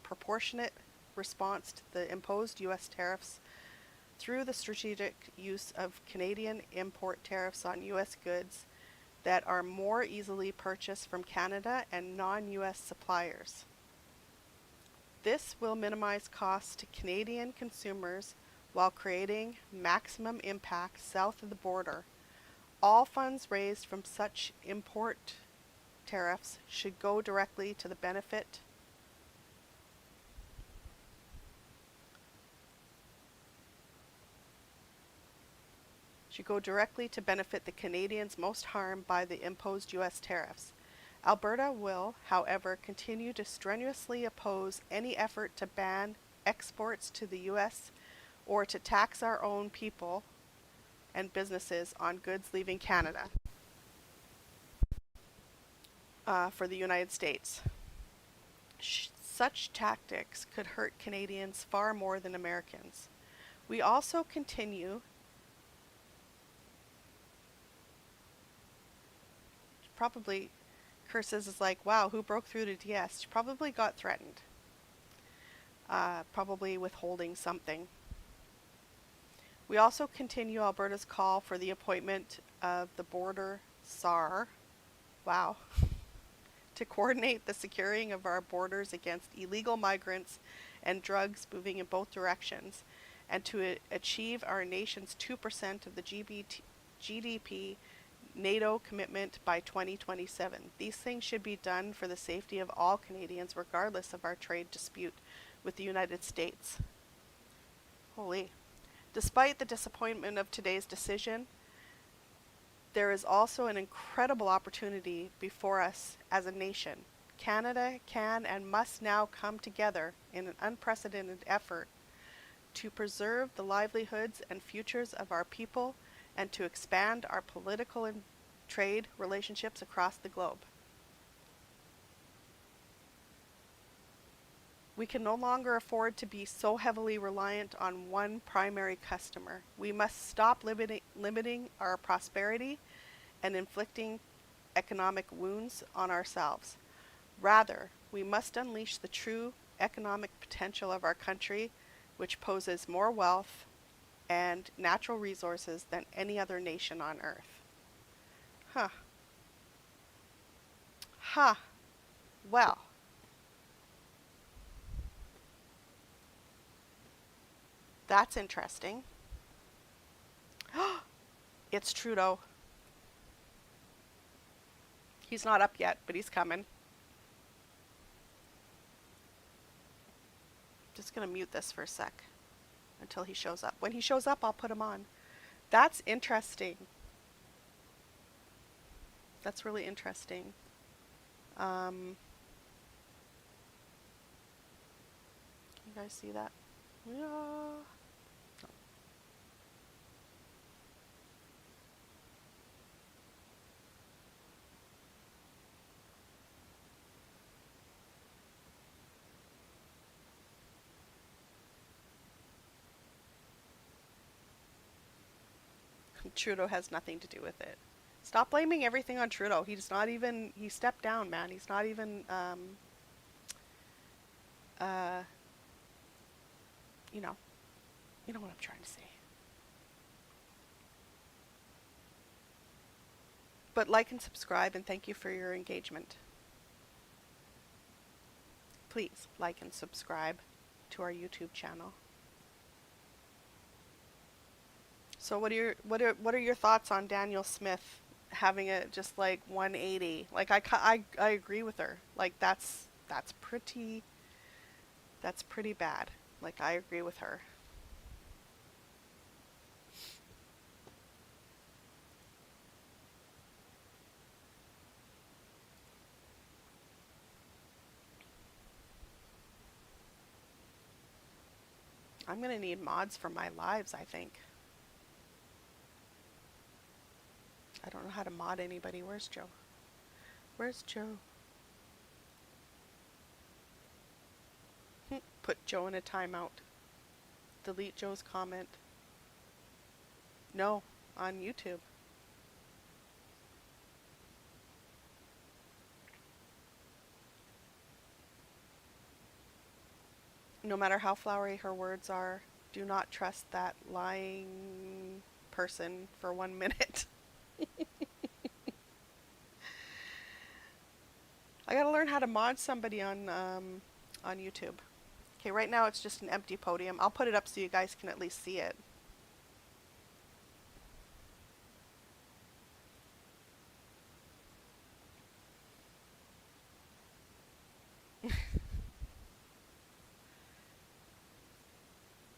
proportionate response to the imposed U.S. tariffs through the strategic use of Canadian import tariffs on U.S. goods that are more easily purchased from Canada and non-U.S. suppliers. This will minimize costs to Canadian consumers while creating maximum impact south of the border. All funds raised from such import tariffs should go directly to benefit the Canadians most harmed by the imposed U.S. tariffs. Alberta will, however, continue to strenuously oppose any effort to ban exports to the U.S. or to tax our own people and businesses on goods leaving Canada for the United States. Such tactics could hurt Canadians far more than Americans. We also continue probably curses is like, wow, who broke through to DS? She probably got threatened. Probably withholding something. We also continue Alberta's call for the appointment of the border SAR, wow, to coordinate the securing of our borders against illegal migrants and drugs moving in both directions, and to achieve our nation's 2% of the GDP NATO commitment by 2027. These things should be done for the safety of all Canadians, regardless of our trade dispute with the United States. Holy. Despite the disappointment of today's decision, there is also an incredible opportunity before us as a nation. Canada can and must now come together in an unprecedented effort to preserve the livelihoods and futures of our people and to expand our political and trade relationships across the globe. We can no longer afford to be so heavily reliant on one primary customer. We must stop limiting our prosperity and inflicting economic wounds on ourselves. Rather, we must unleash the true economic potential of our country, which poses more wealth and natural resources than any other nation on earth. Well. That's interesting. It's Trudeau. He's not up yet, but he's coming. Just gonna mute this for a sec until he shows up. When he shows up, I'll put him on. That's interesting. That's really interesting. Can you guys see that? Yeah. Trudeau has nothing to do with it. Stop blaming everything on Trudeau. He's not even, he stepped down, man. He's not even, you know what I'm trying to say. But like and subscribe, and thank you for your engagement. Please like and subscribe to our YouTube channel. So what are your thoughts on Danielle Smith having it just like 180? Like I agree with her. Like that's pretty bad. Like I agree with her. I'm gonna need mods for my lives, I think. I don't know how to mod anybody. Where's Joe? Where's Joe? Put Joe in a timeout. Delete Joe's comment. No, on YouTube. No matter how flowery her words are, do not trust that lying person for 1 minute. I gotta learn how to mod somebody on YouTube. Okay, right now it's just an empty podium. I'll put it up so you guys can at least see it.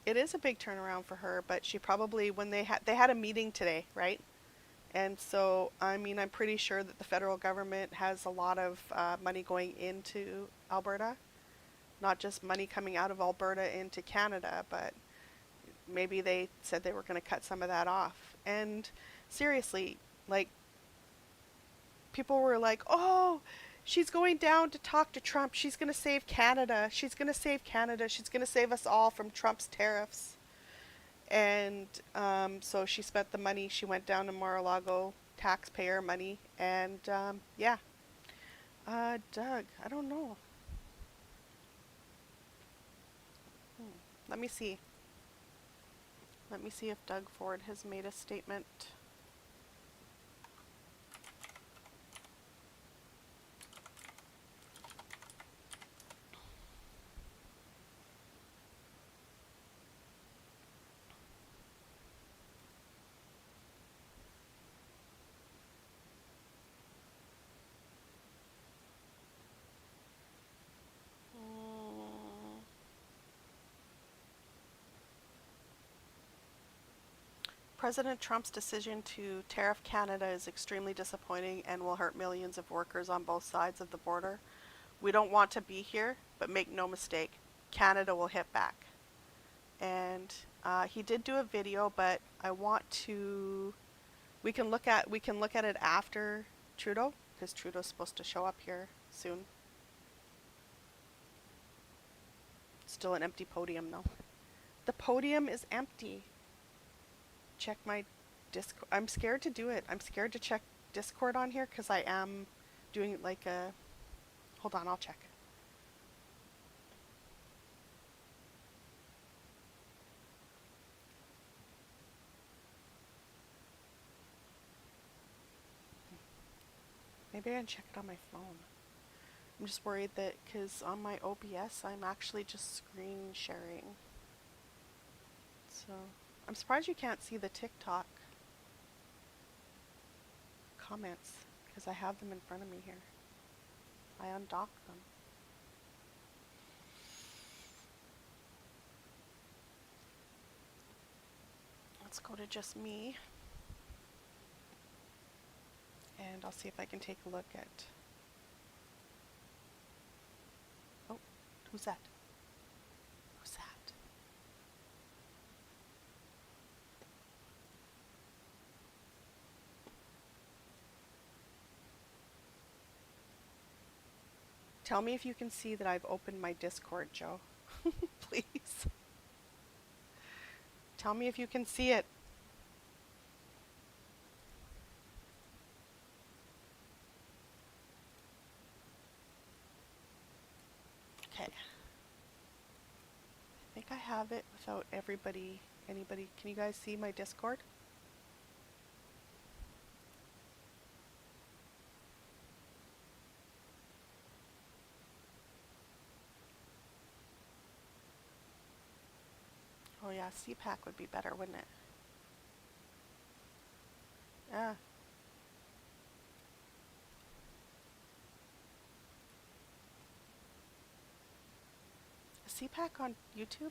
It is a big turnaround for her, but she probably, when they had a meeting today, right? And so, I mean, I'm pretty sure that the federal government has a lot of money going into Alberta. Not just money coming out of Alberta into Canada, but maybe they said they were going to cut some of that off. And seriously, like, people were like, oh, she's going down to talk to Trump. She's going to save Canada. She's going to save Canada. She's going to save us all from Trump's tariffs. And so she spent the money. She went down to Mar-a-Lago, taxpayer money. And yeah. Doug, I don't know. Let me see. Let me see if Doug Ford has made a statement. President Trump's decision to tariff Canada is extremely disappointing and will hurt millions of workers on both sides of the border. We don't want to be here, but make no mistake, Canada will hit back. And he did do a video, but I want to. We can look at it after Trudeau, because Trudeau's supposed to show up here soon. Still an empty podium though. The podium is empty. Check my Discord. I'm scared to do it. I'm scared to check Discord on here because I am doing like a. Hold on, I'll check. Maybe I can check it on my phone. I'm just worried that because on my OBS I'm actually just screen sharing. So. I'm surprised you can't see the TikTok comments because I have them in front of me here. I undocked them. Let's go to just me. And I'll see if I can take a look at... Oh, who's that? Who's that? Tell me if you can see that I've opened my Discord, Joe. Please. Tell me if you can see it. Okay. I think I have it without anybody. Can you guys see my Discord? Oh yeah, CPAC would be better, wouldn't it? Yeah. Is CPAC on YouTube?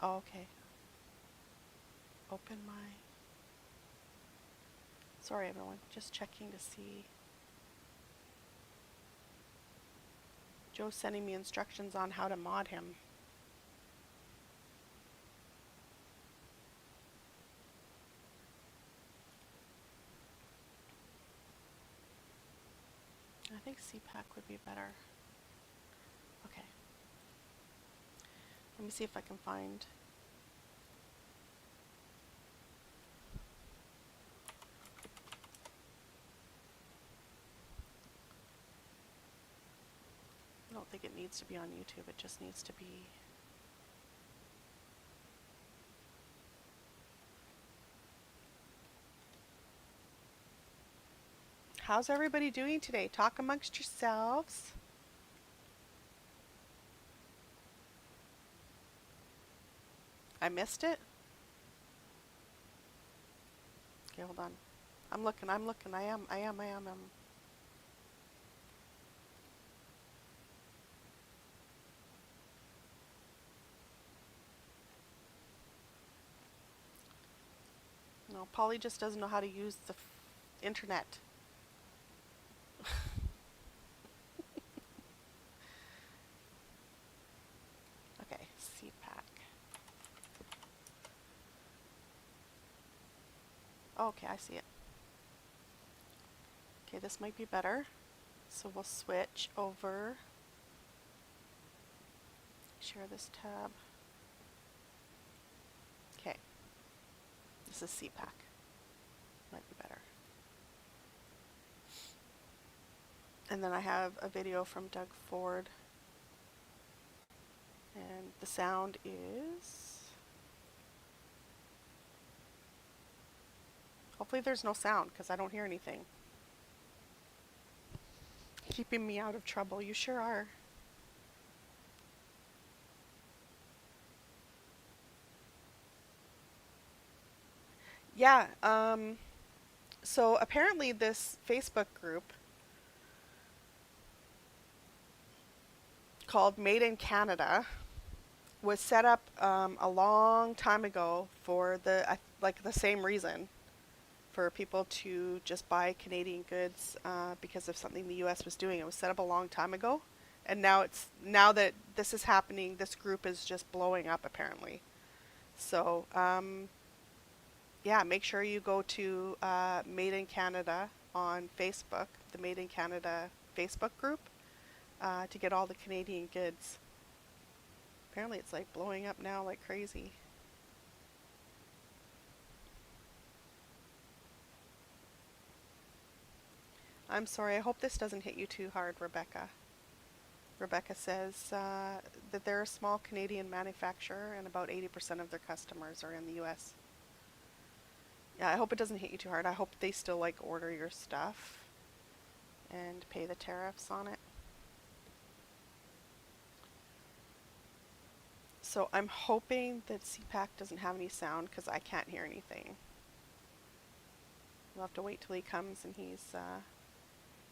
Oh, okay. Open my... Sorry, everyone. Just checking to see. Joe's sending me instructions on how to mod him. I think CPAC would be better. Okay. Let me see if I can find... I don't think it needs to be on YouTube, it just needs to be... How's everybody doing today? Talk amongst yourselves. I missed it? Okay, hold on. I'm looking. I am. No, Polly just doesn't know how to use the internet. Okay, CPAC. Oh, okay, I see it. Okay, this might be better. So we'll switch over. Share this tab. Okay. This is CPAC. Might be better. And then I have a video from Doug Ford. And the sound is... Hopefully there's no sound because I don't hear anything. Keeping me out of trouble. You sure are. Yeah, so apparently this Facebook group called Made in Canada was set up a long time ago for the same reason, for people to just buy Canadian goods because of something the U.S. was doing. It was set up a long time ago, and now that this is happening, this group is just blowing up apparently. So yeah, make sure you go to Made in Canada on Facebook, the Made in Canada Facebook group, to get all the Canadian goods. Apparently it's like blowing up now like crazy. I'm sorry, I hope this doesn't hit you too hard, Rebecca. Rebecca says that they're a small Canadian manufacturer and about 80% of their customers are in the US. Yeah, I hope it doesn't hit you too hard. I hope they still like order your stuff and pay the tariffs on it. So I'm hoping that CPAC doesn't have any sound because I can't hear anything. We'll have to wait till he comes and he's...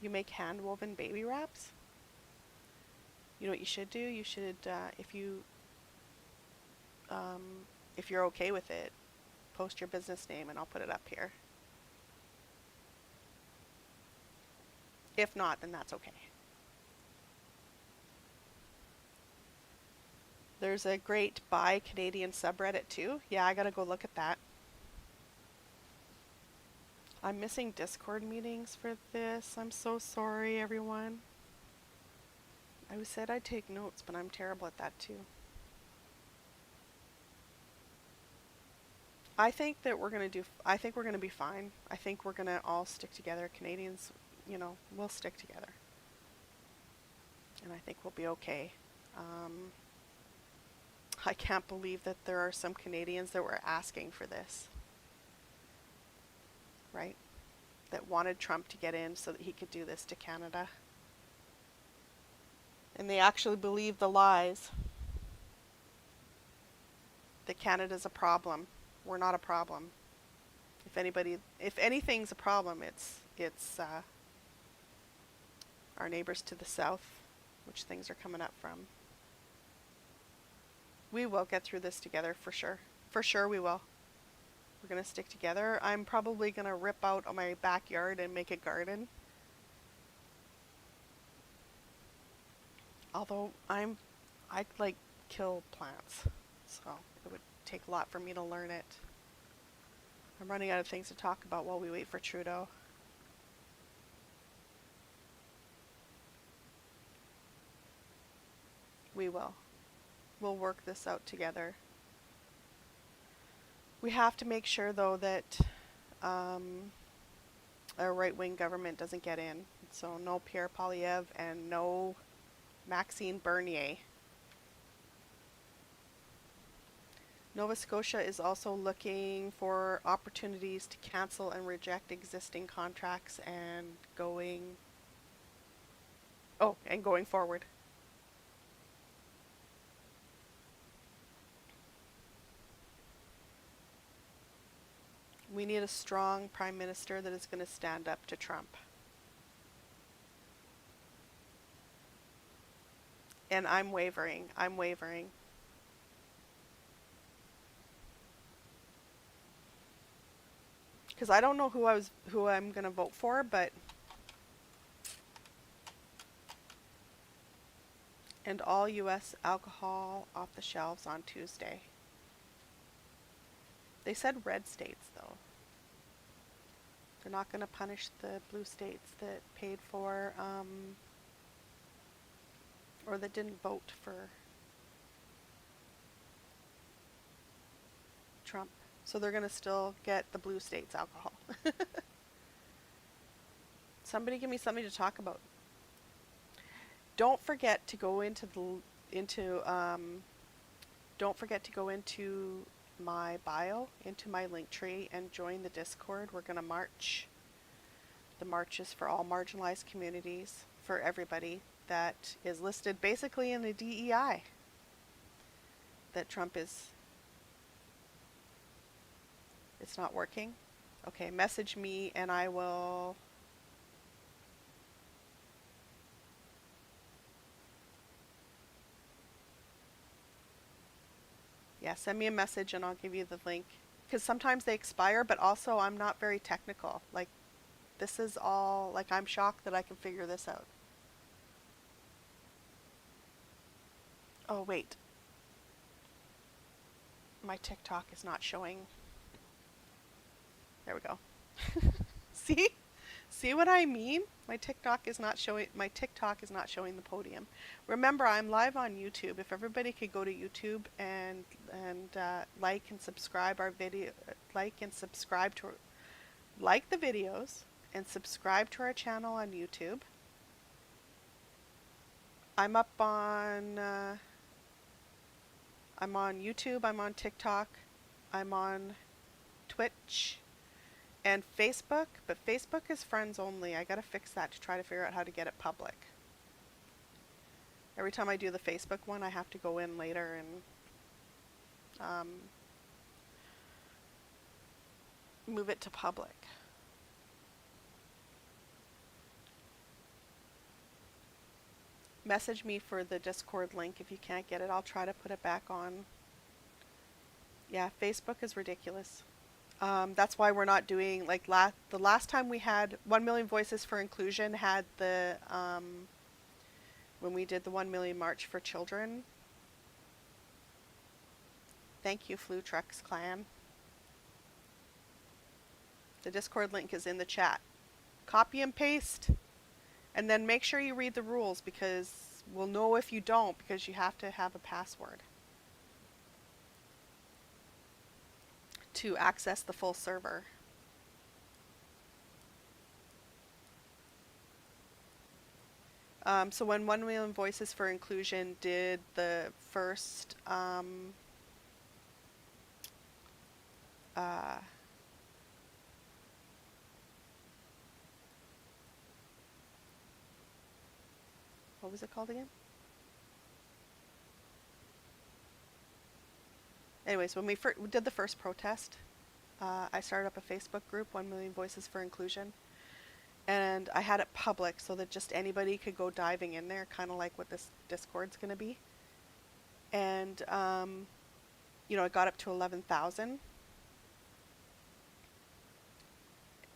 You make hand-woven baby wraps? You know what you should do? You should, if you're okay with it, post your business name and I'll put it up here. If not, then that's okay. There's a great Buy Canadian subreddit too. Yeah, I gotta go look at that. I'm missing Discord meetings for this. I'm so sorry, everyone. I said I'd take notes, but I'm terrible at that too. I think that we're gonna be fine. I think we're gonna all stick together. Canadians, you know, we'll stick together. And I think we'll be okay. I can't believe that there are some Canadians that were asking for this. Right? That wanted Trump to get in so that he could do this to Canada. And they actually believe the lies. That Canada's a problem. We're not a problem. If anything's a problem, it's our neighbors to the south, which things are coming up from. We will get through this together for sure. For sure we will. We're going to stick together. I'm probably going to rip out my backyard and make a garden. Although I like kill plants. So it would take a lot for me to learn it. I'm running out of things to talk about while we wait for Trudeau. We will. We'll work this out together. We have to make sure, though, that a right-wing government doesn't get in. So no Pierre Poilievre and no Maxime Bernier. Nova Scotia is also looking for opportunities to cancel and reject existing contracts and going forward. We need a strong Prime Minister that is going to stand up to Trump. And I'm wavering. Because I don't know who I'm going to vote for, but and all U.S. alcohol off the shelves on Tuesday. They said red states, though. They're not going to punish the blue states that paid for, or that didn't vote for Trump. So they're going to still get the blue states alcohol. Somebody give me something to talk about. Don't forget to go into my bio, into my link tree, and join the Discord. We're going to march. The marches for all marginalized communities, for everybody that is listed basically in the DEI that Trump is. It's not working. Okay, message me and I will. Yeah, send me a message and I'll give you the link. Because sometimes they expire, but also I'm not very technical. Like, this is all, like, I'm shocked that I can figure this out. Oh, wait. My TikTok is not showing. There we go. See? See what I mean? My TikTok is not showing the podium. Remember, I'm live on YouTube. If everybody could go to YouTube and like and subscribe our video, like the videos and subscribe to our channel on YouTube. I'm up on I'm on YouTube, I'm on TikTok, I'm on Twitch and Facebook, but Facebook is friends only. I gotta fix that to try to figure out how to get it public. Every time I do the Facebook one, I have to go in later and move it to public. Message me for the Discord link if you can't get it. I'll try to put it back on. Yeah, Facebook is ridiculous. That's why we're not doing, like, the last time we had 1 Million Voices for Inclusion had the, when we did the 1 Million March for Children. Thank you, Flu Trucks Clan. The Discord link is in the chat. Copy and paste. And then make sure you read the rules, because we'll know if you don't, because you have to have a password to access the full server. So when 1 Million Voices for Inclusion did the first what was it called again? Anyways, when we did the first protest, I started up a Facebook group, 1 Million Voices for Inclusion, and I had it public so that just anybody could go diving in there, kind of like what this Discord's going to be. And, you know, it got up to 11,000.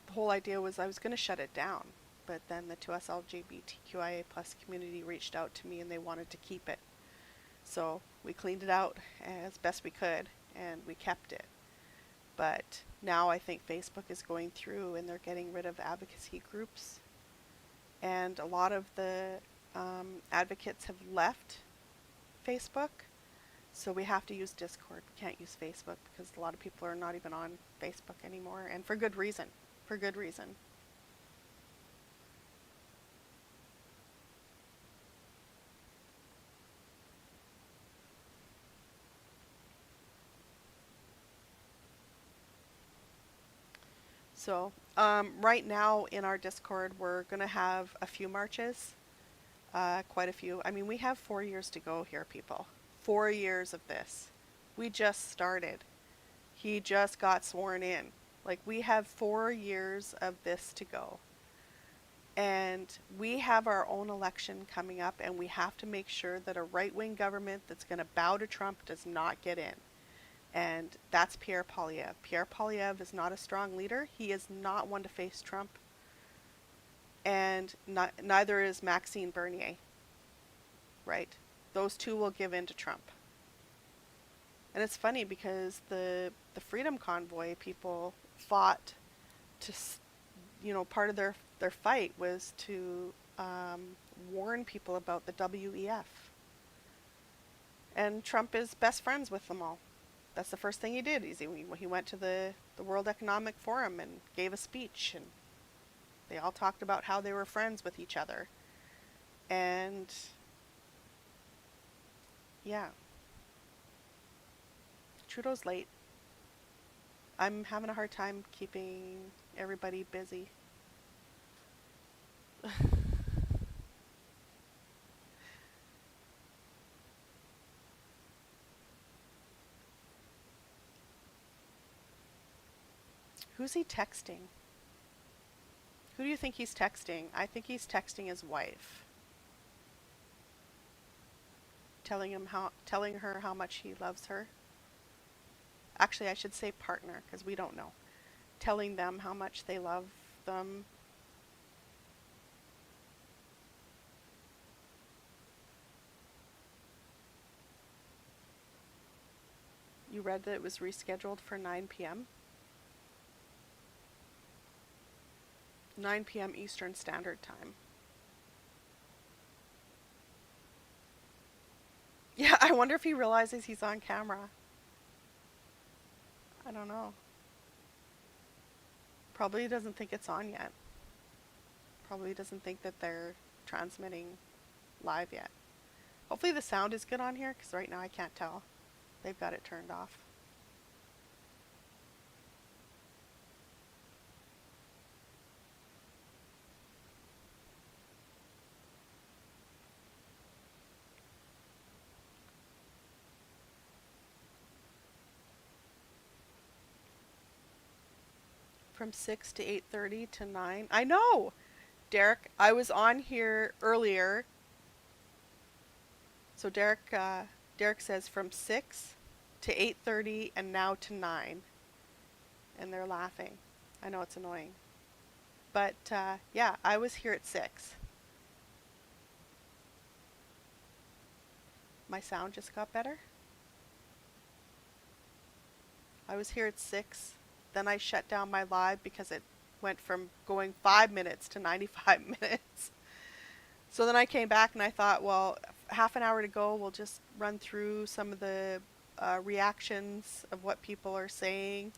The whole idea was I was going to shut it down, but then the 2S LGBTQIA plus community reached out to me and they wanted to keep it. So we cleaned it out as best we could and we kept it. But now I think Facebook is going through and they're getting rid of advocacy groups. And a lot of the advocates have left Facebook. So we have to use Discord. We can't use Facebook because a lot of people are not even on Facebook anymore. And for good reason. For good reason. So right now in our Discord, we're going to have a few marches, quite a few. I mean, we have 4 years to go here, people. 4 years of this. We just started. He just got sworn in. Like, we have 4 years of this to go. And we have our own election coming up, and we have to make sure that a right-wing government that's going to bow to Trump does not get in. And that's Pierre Poilievre. Pierre Poilievre is not a strong leader. He is not one to face Trump. And neither is Maxime Bernier. Right? Those two will give in to Trump. And it's funny because the Freedom Convoy people fought to, you know, part of their fight was to warn people about the WEF. And Trump is best friends with them all. That's the first thing he did. He went to the World Economic Forum and gave a speech, and they all talked about how they were friends with each other. And yeah, Trudeau's late. I'm having a hard time keeping everybody busy. Who's he texting? Who do you think he's texting? I think he's texting his wife. Telling her how much he loves her. Actually, I should say partner, because we don't know. Telling them how much they love them. You read that it was rescheduled for 9 p.m.? 9 p.m. Eastern Standard Time. Yeah, I wonder if he realizes he's on camera. I don't know. Probably doesn't think it's on yet. Probably doesn't think that they're transmitting live yet. Hopefully the sound is good on here, because right now I can't tell. They've got it turned off. From 6 to 8:30 to 9. I know! Derek, I was on here earlier. So Derek says from 6 to 8:30 and now to 9. And they're laughing. I know it's annoying. But yeah, I was here at 6. My sound just got better. I was here at 6. Then I shut down my live because it went from going 5 minutes to 95 minutes. So then I came back and I thought, well, half an hour to go, we'll just run through some of the reactions of what people are saying.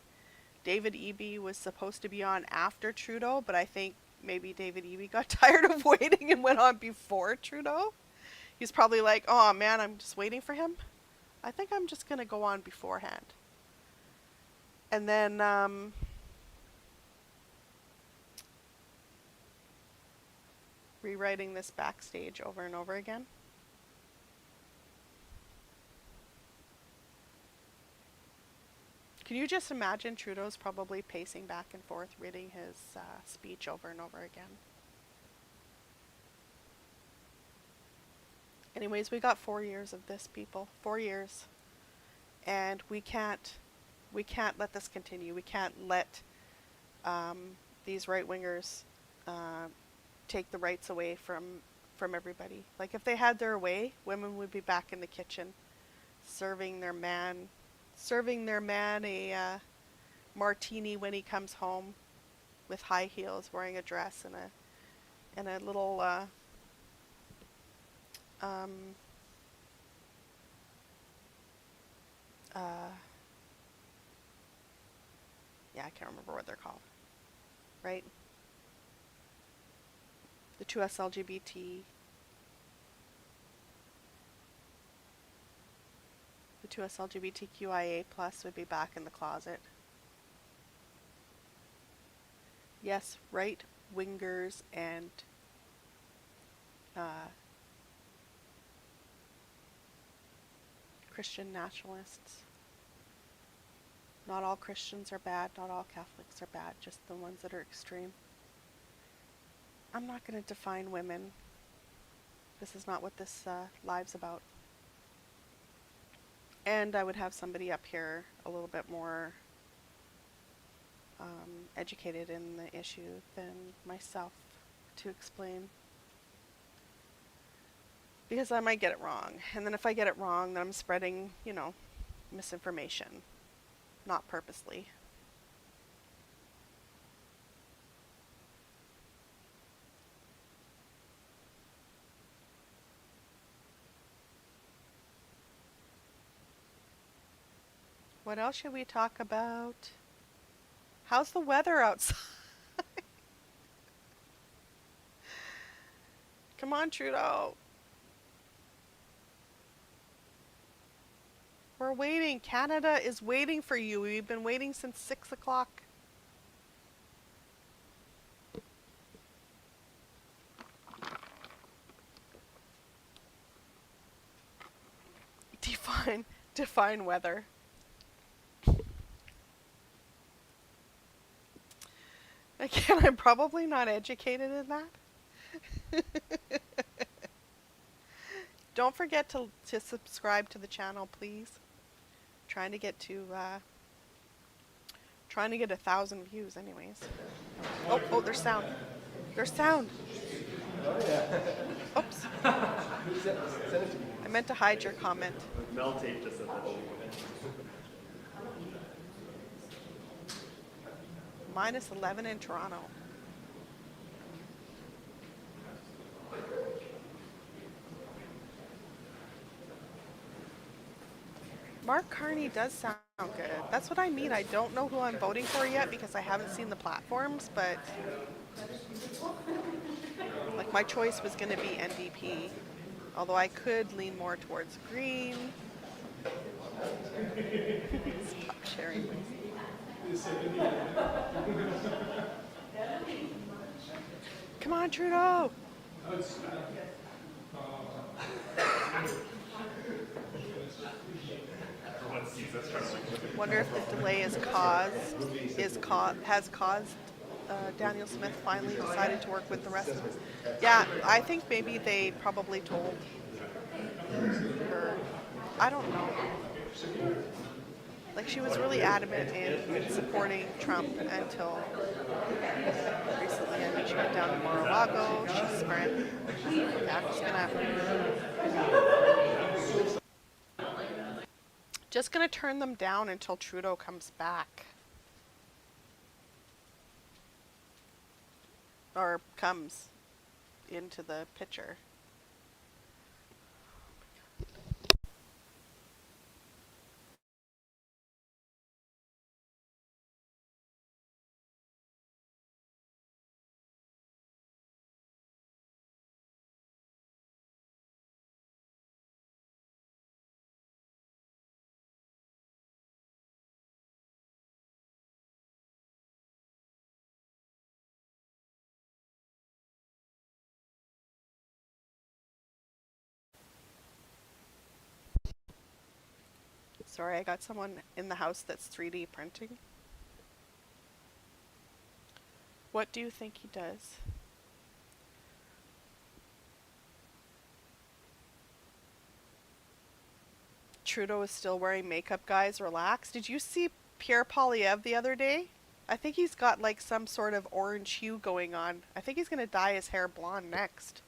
David Eby was supposed to be on after Trudeau, but I think maybe David Eby got tired of waiting and went on before Trudeau. He's probably like, oh man, I'm just waiting for him. I think I'm just going to go on beforehand. And then rewriting this backstage over and over again. Can you just imagine Trudeau's probably pacing back and forth, reading his speech over and over again? Anyways, we got 4 years of this, people. 4 years. And we can't let this continue. We can't let these right-wingers take the rights away from everybody. Like, if they had their way, women would be back in the kitchen serving their man a martini when he comes home with high heels, wearing a dress and a little yeah, I can't remember what they're called. Right? The 2S LGBT. The 2S LGBTQIA plus would be back in the closet. Yes, right wingers and Christian nationalists. Not all Christians are bad, not all Catholics are bad, just the ones that are extreme. I'm not going to define women. This is not what this live's about. And I would have somebody up here a little bit more educated in the issue than myself to explain. Because I might get it wrong. And then if I get it wrong, then I'm spreading, misinformation. Not purposely. What else should we talk about? How's the weather outside? Come on, Trudeau. We're waiting. Canada is waiting for you. We've been waiting since 6 o'clock. Define weather. Again, I'm probably not educated in that. Don't forget to subscribe to the channel, please. Trying to get 1,000 views anyways. Oh, there's sound. There's sound. Oops. I meant to hide your comment. Mel Tate just said that. -11 in Toronto. Mark Carney does sound good. That's what I mean. I don't know who I'm voting for yet because I haven't seen the platforms, but like my choice was going to be NDP, although I could lean more towards Green. Stop sharing, please. Come on, Trudeau. Wonder if the delay has caused Daniel Smith finally decided to work with the rest of us. Yeah, I think maybe they probably told her. I don't know. Like, she was really adamant in supporting Trump until recently. I mean, she went down to Mar-a-Lago. She sprint. Yeah, just gonna turn them down until Trudeau comes back. Or comes into the picture. Sorry, I got someone in the house that's 3D printing. What do you think he does? Trudeau is still wearing makeup, guys. Relax. Did you see Pierre Poilievre the other day? I think he's got like some sort of orange hue going on. I think he's going to dye his hair blonde next.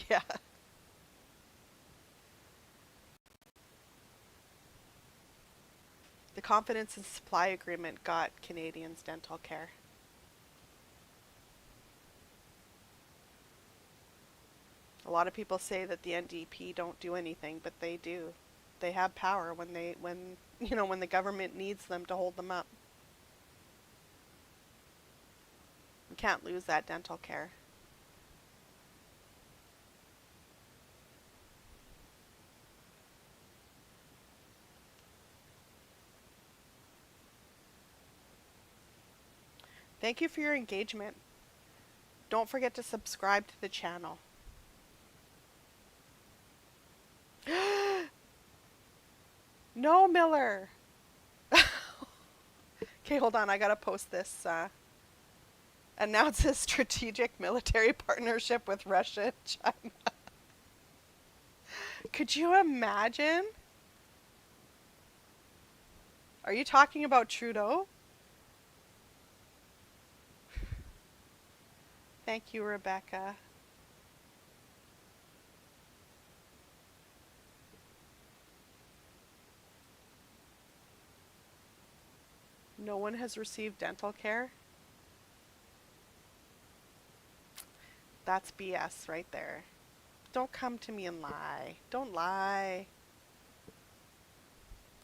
Yeah. The confidence and supply agreement got Canadians dental care. A lot of people say that the NDP don't do anything, but they do. They have power when when the government needs them to hold them up. You can't lose that dental care. Thank you for your engagement. Don't forget to subscribe to the channel. No, Miller. Okay, hold on. I gotta post this. Announces strategic military partnership with Russia and China. Could you imagine? Are you talking about Trudeau? Thank you, Rebecca. No one has received dental care? That's BS right there. Don't come to me and lie. Don't lie.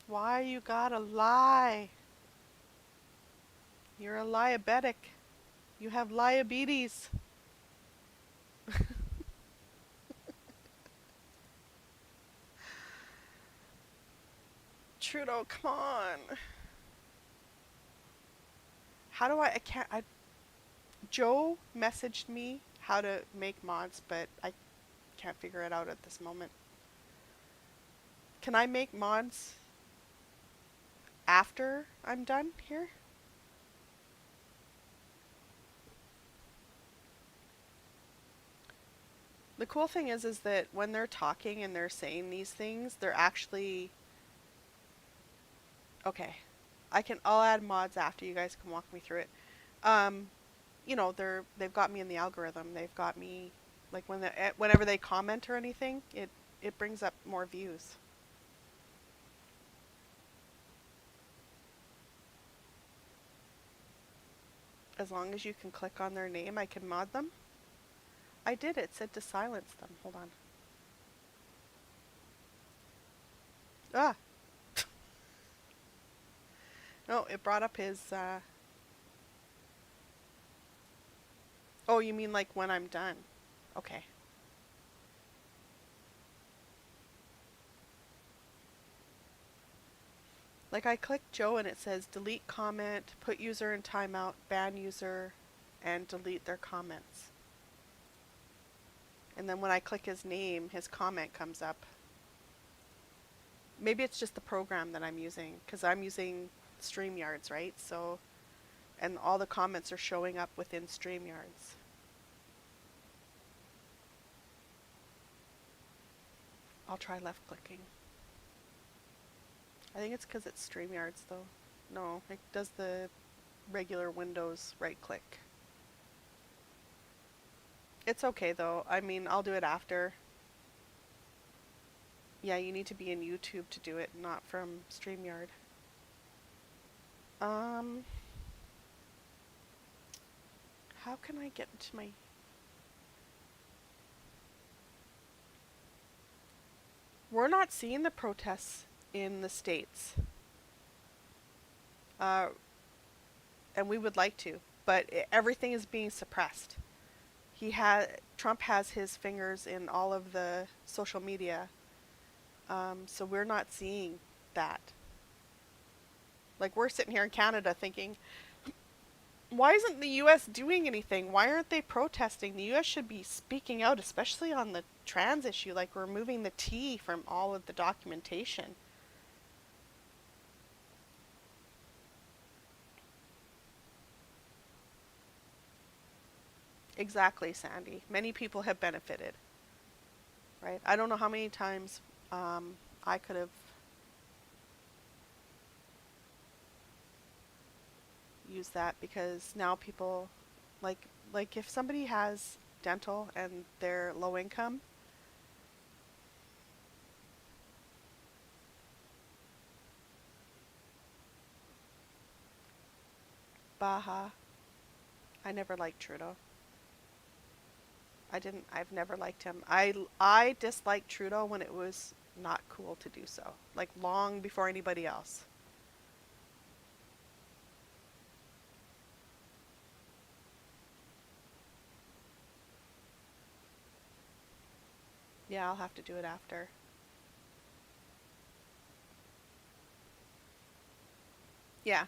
Why you gotta lie? You're a liabetic. You have liabetes. Trudeau, come on. How do I can't, Joe messaged me how to make mods, but I can't figure it out at this moment. Can I make mods after I'm done here? The cool thing is that when they're talking and they're saying these things, they're actually... Okay. I'll add mods after. You guys can walk me through it. You know, they've got me in the algorithm. They've got me, like, whenever they comment or anything, it brings up more views. As long as you can click on their name, I can mod them. I did. It said to silence them. Hold on. Ah. No, it brought up his, Oh, you mean like when I'm done? Okay. Like I click Joe and it says delete comment, put user in timeout, ban user, and delete their comments. And then when I click his name, his comment comes up. Maybe it's just the program that I'm using, because I'm using StreamYards, right? So, and all the comments are showing up within StreamYards. I'll try left clicking. I think it's because it's StreamYards though. No, it does the regular Windows right click. It's okay though. I mean, I'll do it after. Yeah, you need to be in YouTube to do it, not from StreamYard. How can I get into my... We're not seeing the protests in the States. And we would like to, but everything is being suppressed. Trump has his fingers in all of the social media. So we're not seeing that. Like, we're sitting here in Canada thinking, Why isn't the U.S. doing anything? Why aren't they protesting? The U.S. should be speaking out, especially on the trans issue, like removing the T from all of the documentation. Exactly, Sandy. Many people have benefited, right? I don't know how many times I could have used that, because now people, like if somebody has dental and they're low income, Baha, I never liked Trudeau. I've never liked him. I disliked Trudeau when it was not cool to do so, like long before anybody else. Yeah, I'll have to do it after. Yeah,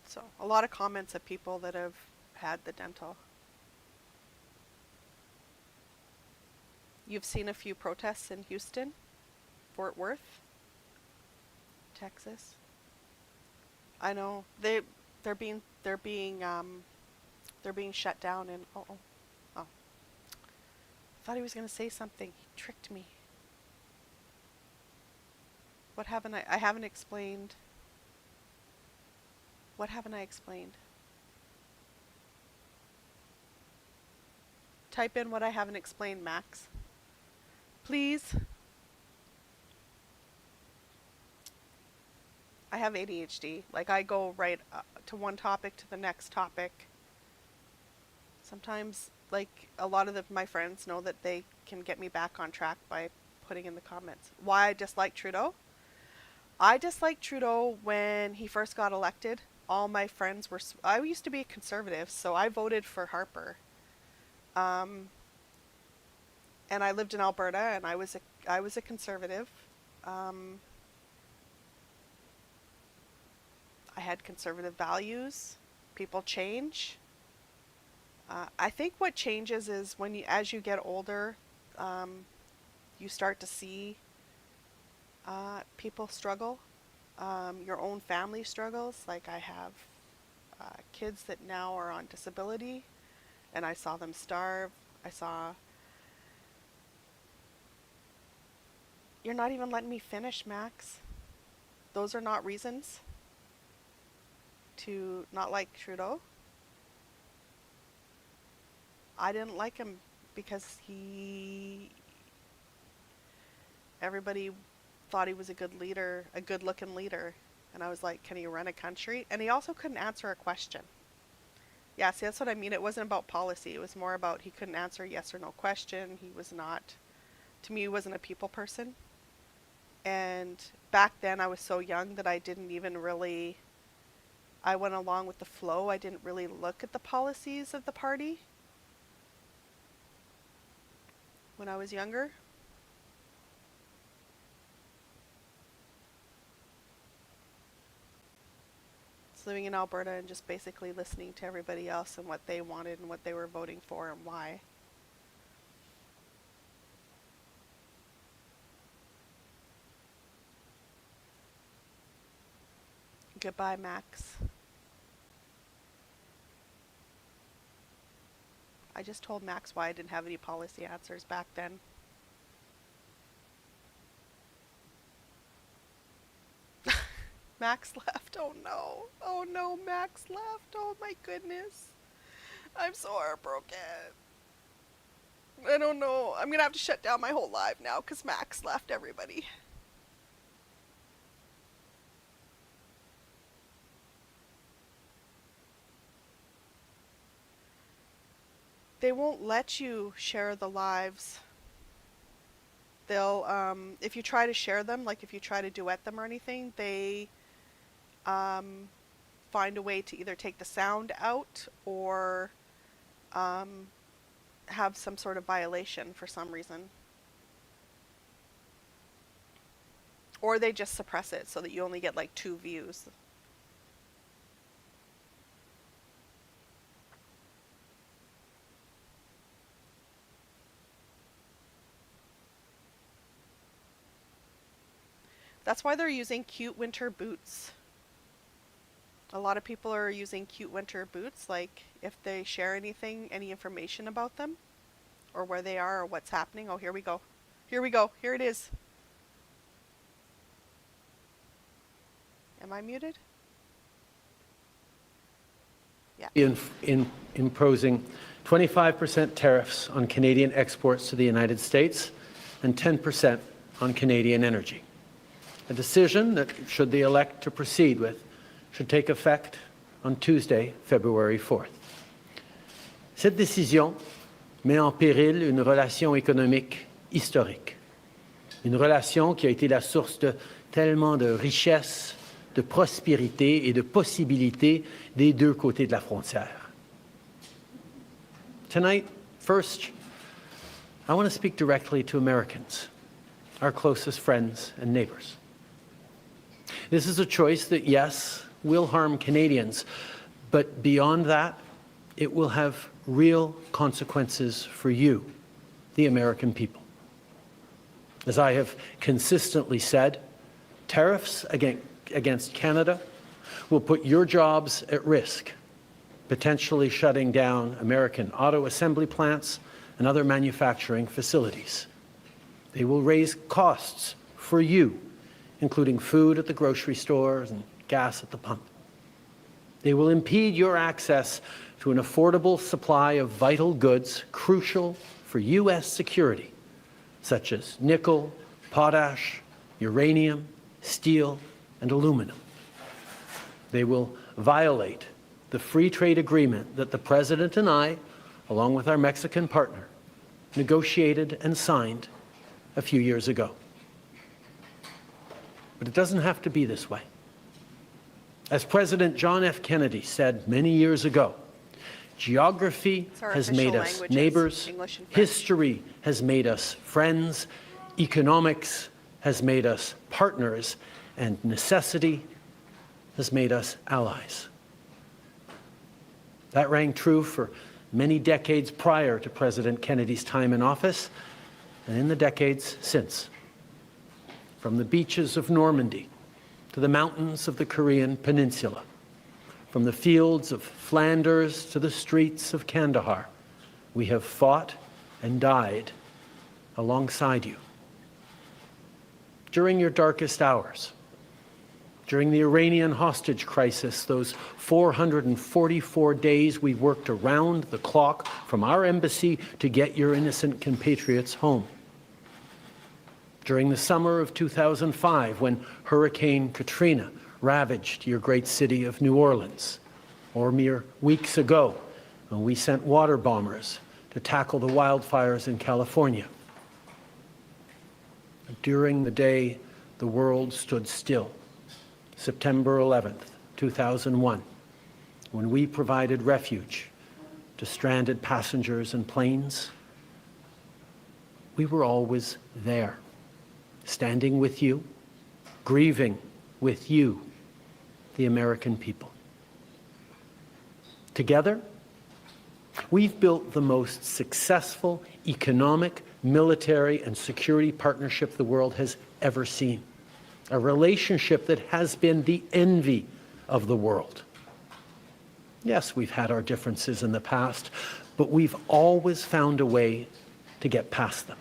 so a lot of comments of people that have had the dental. You've seen a few protests in Houston, Fort Worth, Texas. I know they're being shut down, and oh, I thought he was going to say something. He tricked me. What haven't I haven't explained. What haven't I explained? Type in what I haven't explained, Max. Please. I have ADHD. Like, I go right to one topic to the next topic. Sometimes, like, a lot of my friends know that they can get me back on track by putting in the comments. Why I dislike Trudeau? I disliked Trudeau when he first got elected. All my friends were... I used to be a conservative, so I voted for Harper. And I lived in Alberta, and I was a conservative. I had conservative values. People change. I think what changes is when as you get older, you start to see people struggle. Your own family struggles. Like, I have kids that now are on disability, and I saw them starve. I saw... You're not even letting me finish, Max. Those are not reasons to not like Trudeau. I didn't like him because everybody thought he was a good leader, a good looking leader. And I was like, can he run a country? And he also couldn't answer a question. Yeah, see, that's what I mean. It wasn't about policy. It was more about he couldn't answer a yes or no question. He was not, to me, he wasn't a people person. And back then I was so young that I didn't even really, I went along with the flow. I didn't really look at the policies of the party when I was younger. So living in Alberta and just basically listening to everybody else and what they wanted and what they were voting for and why. Goodbye, Max. I just told Max why I didn't have any policy answers back then. Max left. Oh no. Oh no, Max left. Oh my goodness. I'm so heartbroken. I don't know. I'm gonna have to shut down my whole live now because Max left everybody. They won't let you share the lives. They'll, if you try to share them, like if you try to duet them or anything, they find a way to either take the sound out or have some sort of violation for some reason. Or they just suppress it so that you only get like 2 views. That's why they're using cute winter boots. A lot of people are using cute winter boots, like if they share anything, any information about them, or where they are, or what's happening. Oh, here we go. Here we go. Here it is. Am I muted? Yeah. In imposing 25% tariffs on Canadian exports to the United States and 10% on Canadian energy. A decision that, should they elect to proceed with, should take effect on Tuesday, February 4th. Cette décision met en péril une relation économique historique, une relation qui a été la source de tellement de richesses, de prospérité et de possibilités des deux côtés de la frontière. Tonight, first, I want to speak directly to Americans, our closest friends and neighbors. This is a choice that, yes, will harm Canadians, but beyond that, it will have real consequences for you, the American people. As I have consistently said, tariffs against Canada will put your jobs at risk, potentially shutting down American auto assembly plants and other manufacturing facilities. They will raise costs for you, including food at the grocery stores and gas at the pump. They will impede your access to an affordable supply of vital goods crucial for U.S. security, such as nickel, potash, uranium, steel, and aluminum. They will violate the free trade agreement that the President and I, along with our Mexican partner, negotiated and signed a few years ago. But it doesn't have to be this way. As President John F. Kennedy said many years ago, geography has made us neighbors, history has made us friends, economics has made us partners, and necessity has made us allies. That rang true for many decades prior to President Kennedy's time in office and in the decades since. From the beaches of Normandy to the mountains of the Korean Peninsula, from the fields of Flanders to the streets of Kandahar, we have fought and died alongside you. During your darkest hours, during the Iranian hostage crisis, those 444 days we worked around the clock from our embassy to get your innocent compatriots home. During the summer of 2005, when Hurricane Katrina ravaged your great city of New Orleans, or mere weeks ago, when we sent water bombers to tackle the wildfires in California. During the day the world stood still, September 11th, 2001, when we provided refuge to stranded passengers and planes, we were always there, standing with you, grieving with you, the American people. Together, we've built the most successful economic, military, and security partnership the world has ever seen. A relationship that has been the envy of the world. Yes, we've had our differences in the past, but we've always found a way to get past them.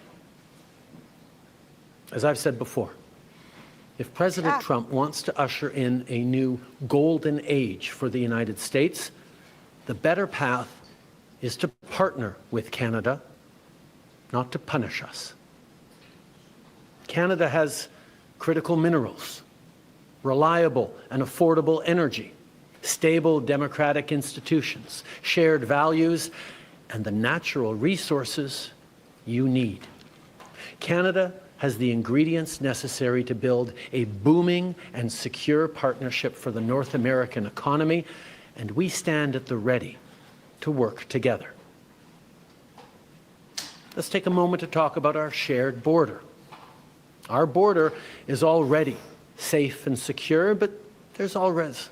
As I've said before, if President Trump wants to usher in a new golden age for the United States, the better path is to partner with Canada, not to punish us. Canada has critical minerals, reliable and affordable energy, stable democratic institutions, shared values, and the natural resources you need. Canada has the ingredients necessary to build a booming and secure partnership for the North American economy, and we stand at the ready to work together. Let's take a moment to talk about our shared border. Our border is already safe and secure, but there's always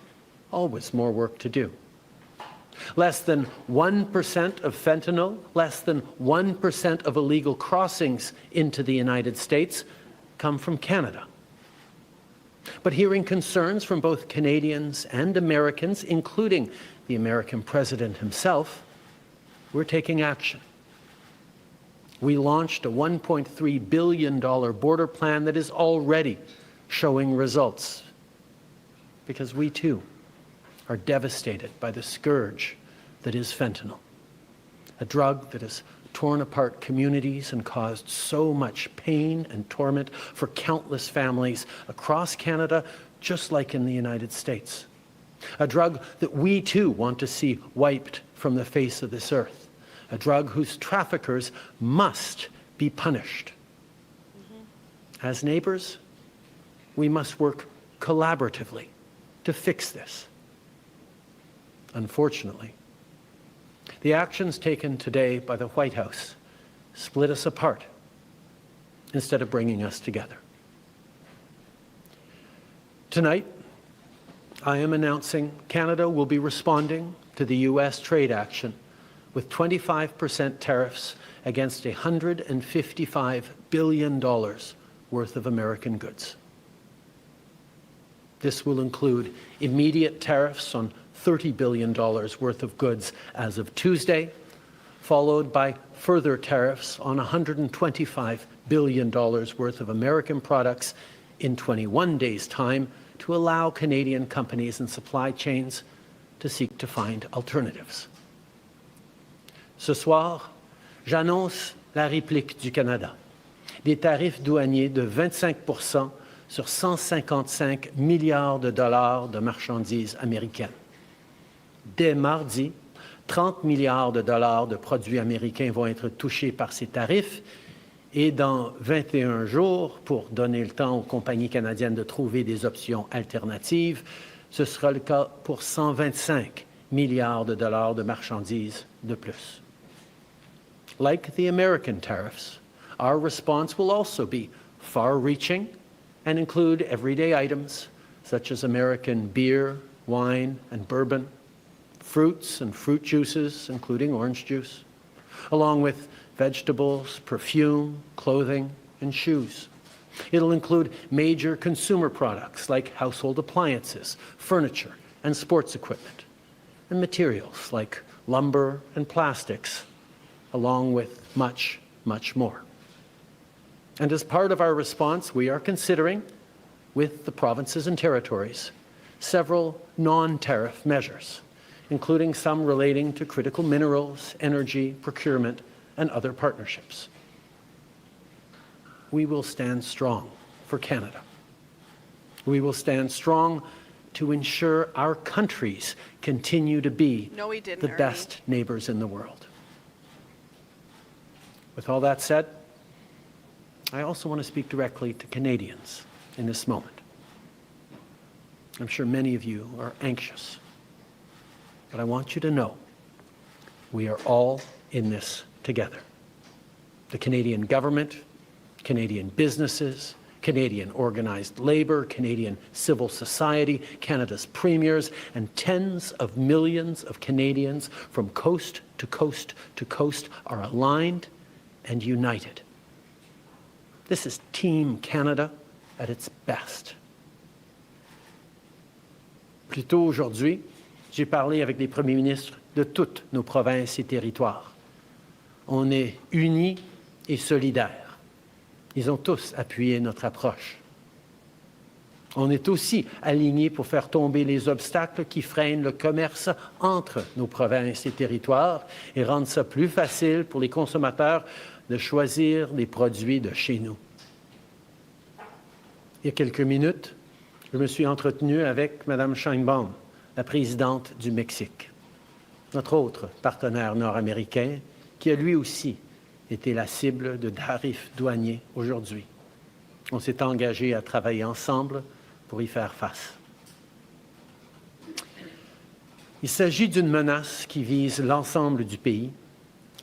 more work to do. Less than 1% of fentanyl, less than 1% of illegal crossings into the United States come from Canada. But hearing concerns from both Canadians and Americans, including the American president himself, we're taking action. We launched a $1.3 billion border plan that is already showing results, because we too are devastated by the scourge that is fentanyl, a drug that has torn apart communities and caused so much pain and torment for countless families across Canada, just like in the United States. A drug that we too want to see wiped from the face of this earth. A drug whose traffickers must be punished. As neighbors, we must work collaboratively to fix this. Unfortunately, the actions taken today by the White House split us apart instead of bringing us together. Tonight, I am announcing Canada will be responding to the U.S. trade action with 25% tariffs against $155 billion worth of American goods. This will include immediate tariffs on $30 billion worth of goods as of Tuesday, followed by further tariffs on $125 billion worth of American products in 21 days' time to allow Canadian companies and supply chains to seek to find alternatives. Ce soir, j'annonce la réplique du Canada. Des tarifs douaniers de 25% sur 155 milliards de dollars de marchandises américaines. Dès mardi, 30 milliards de dollars de produits américains vont être touchés par ces tarifs et dans 21 jours, pour donner le temps aux compagnies canadiennes de trouver des options alternatives, ce sera le cas pour 125 milliards de dollars de marchandises de plus. Like the American tariffs, our response will also be far-reaching and include everyday items such as American beer, wine, and bourbon, fruits and fruit juices, including orange juice, along with vegetables, perfume, clothing, and shoes. It'll include major consumer products like household appliances, furniture, and sports equipment, and materials like lumber and plastics, along with much, much more. And as part of our response, we are considering, with the provinces and territories, several non-tariff measures, including some relating to critical minerals, energy, procurement, and other partnerships. We will stand strong for Canada. We will stand strong to ensure our countries continue to be the best neighbors in the world. With all that said, I also want to speak directly to Canadians in this moment. I'm sure many of you are anxious, but I want you to know we are all in this together. The Canadian government, Canadian businesses, Canadian organized labor, Canadian civil society, Canada's premiers, and tens of millions of Canadians from coast to coast to coast are aligned and united. This is Team Canada at its best. Plus tôt aujourd'hui, j'ai parlé avec les premiers ministres de toutes nos provinces et territoires. On est unis et solidaires. Ils ont tous appuyé notre approche. On est aussi alignés pour faire tomber les obstacles qui freinent le commerce entre nos provinces et territoires et rendre ça plus facile pour les consommateurs de choisir les produits de chez nous. Il y a quelques minutes, je me suis entretenu avec Mme Sheinbaum, la présidente du Mexique, notre autre partenaire nord-américain, qui a lui aussi été la cible de tarifs douaniers aujourd'hui. On s'est engagé à travailler ensemble pour y faire face. Il s'agit d'une menace qui vise l'ensemble du pays,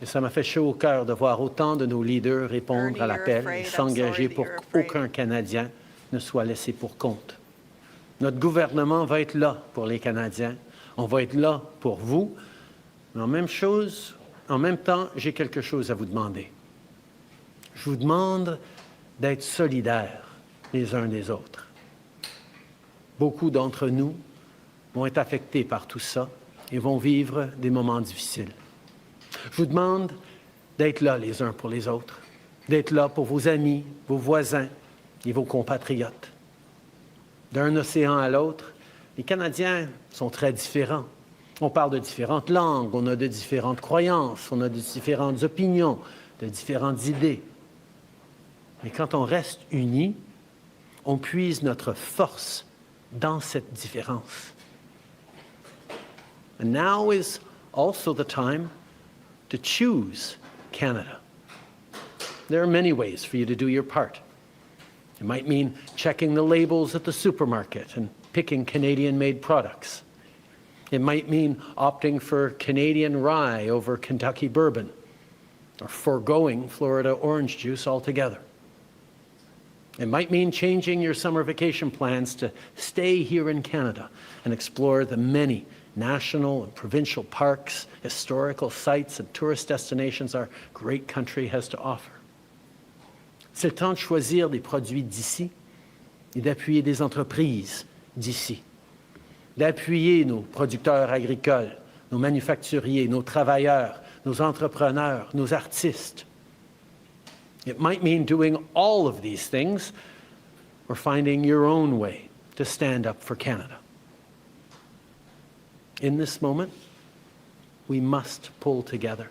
et ça m'a fait chaud au cœur de voir autant de nos leaders répondre à l'appel et s'engager pour qu'aucun Canadien ne soit laissé pour compte. Notre gouvernement va être là pour les Canadiens, on va être là pour vous, mais en même temps, j'ai quelque chose à vous demander. Je vous demande d'être solidaires les uns des autres. Beaucoup d'entre nous vont être affectés par tout ça et vont vivre des moments difficiles. Je vous demande d'être là les uns pour les autres, d'être là pour vos amis, vos voisins et vos compatriotes. D'un océan à l'autre, les Canadiens sont très différents. On parle de différentes langues, on a de différentes croyances, on a de différentes opinions, de différentes idées. Mais quand on reste unis, on puise notre force dans cette différence. And now is also the time to choose Canada. There are many ways for you to do your part. It might mean checking the labels at the supermarket and picking Canadian-made products. It might mean opting for Canadian rye over Kentucky bourbon, or foregoing Florida orange juice altogether. It might mean changing your summer vacation plans to stay here in Canada and explore the many national and provincial parks, historical sites, and tourist destinations our great country has to offer. C'est le temps de choisir des produits d'ici et d'appuyer des entreprises d'ici, d'appuyer nos producteurs agricoles, nos manufacturiers, nos travailleurs, nos entrepreneurs, nos artistes. It might mean doing all of these things or finding your own way to stand up for Canada. In this moment, we must pull together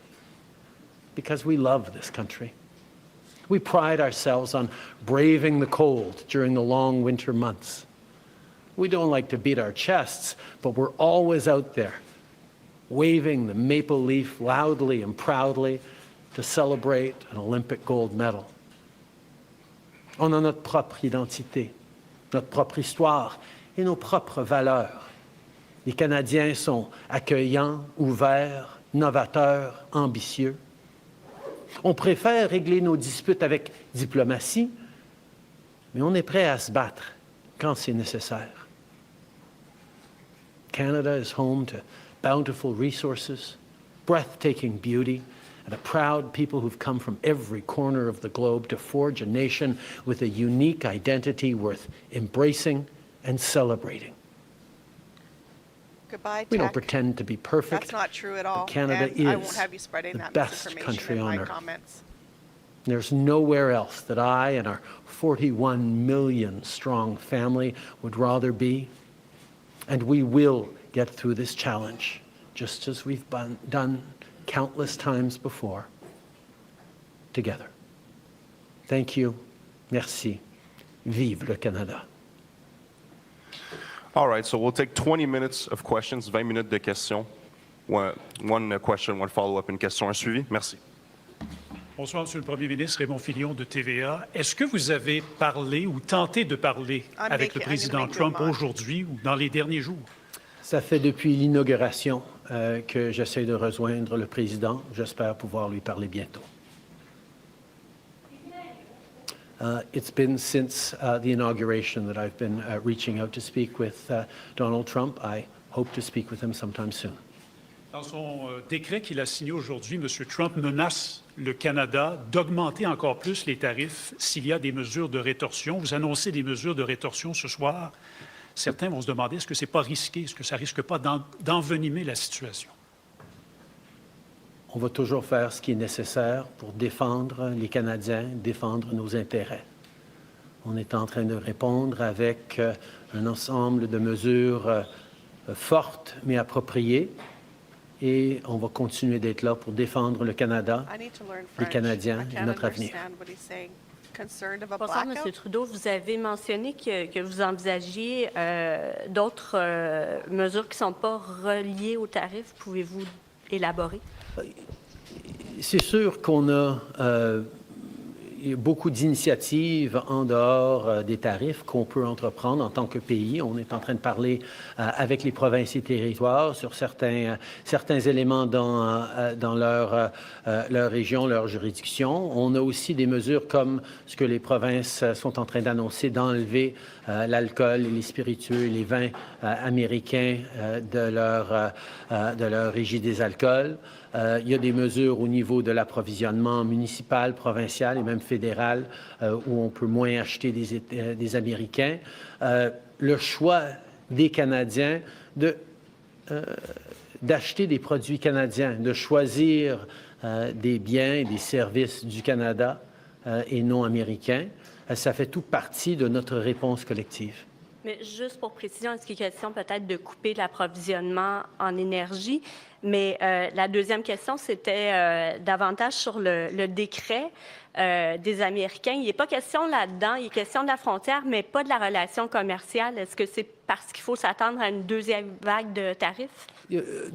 because we love this country. We pride ourselves on braving the cold during the long winter months. We don't like to beat our chests, but we're always out there, waving the maple leaf loudly and proudly to celebrate an Olympic gold medal. On a notre propre identité, notre propre histoire et nos propres valeurs. Les Canadiens sont accueillants, ouverts, novateurs, ambitieux. On préfère régler nos disputes avec diplomatie, mais on est prêt à se battre quand c'est nécessaire. Canada is home to bountiful resources, breathtaking beauty, and a proud people who've come from every corner of the globe to forge a nation with a unique identity worth embracing and celebrating. Goodbye, We don't Tech. pretend to be perfect. That's not true at all. Canada and I won't is have you spreading the that best misinformation country in on my earth. comments. There's nowhere else that I and our 41 million strong family would rather be. And we will get through this challenge, just as we've done countless times before, together. Thank you. Merci. Vive le Canada. All right, so we'll take 20 minutes of questions, 20 minutes de questions. One question, one follow-up, une question, un suivi. Merci. Bonsoir, Monsieur le Premier ministre, Raymond Filion de TVA. Est-ce que vous avez parlé ou tenté de parler avec le président Trump aujourd'hui ou dans les derniers jours? Ça fait depuis l'inauguration que j'essaie de rejoindre le président. J'espère pouvoir lui parler bientôt. It's been since the inauguration that I've been reaching out to speak with Donald Trump. I hope to speak with him sometime soon. Dans son décret qu'il a signé aujourd'hui, M. Trump menace le Canada d'augmenter encore plus les tarifs s'il y a des mesures de rétorsion. Vous annoncez des mesures de rétorsion ce soir. Certains vont se demander, est-ce que ce n'est pas risqué? Est-ce que ça ne risque pas d'envenimer la situation? On va toujours faire ce qui est nécessaire pour défendre les Canadiens, défendre nos intérêts. On est en train de répondre avec un ensemble de mesures fortes mais appropriées et on va continuer d'être là pour défendre le Canada, les Canadiens et notre avenir. Bonsoir, M. Trudeau. Vous avez mentionné que vous envisagiez d'autres mesures qui ne sont pas reliées aux tarifs. Pouvez-vous élaborer? C'est sûr qu'on a beaucoup d'initiatives en dehors des tarifs qu'on peut entreprendre en tant que pays. On est en train de parler avec les provinces et territoires sur certains éléments dans leur région, leur juridiction. On a aussi des mesures comme ce que les provinces sont en train d'annoncer, d'enlever l'alcool, les spiritueux, les vins américains de leur régie des alcools. Il y a des mesures au niveau de l'approvisionnement municipal, provincial et même fédéral où on peut moins acheter des Américains. le choix des Canadiens d'acheter des produits canadiens, de choisir des biens et des services du Canada et non américains. Ça fait tout partie de notre réponse collective. Mais juste pour précision, est-ce qu'il est question peut-être de couper l'approvisionnement en énergie? Mais la deuxième question, c'était davantage sur le décret des Américains. Il n'est pas question là-dedans, il est question de la frontière, mais pas de la relation commerciale. Est-ce que c'est parce qu'il faut s'attendre à une deuxième vague de tarifs?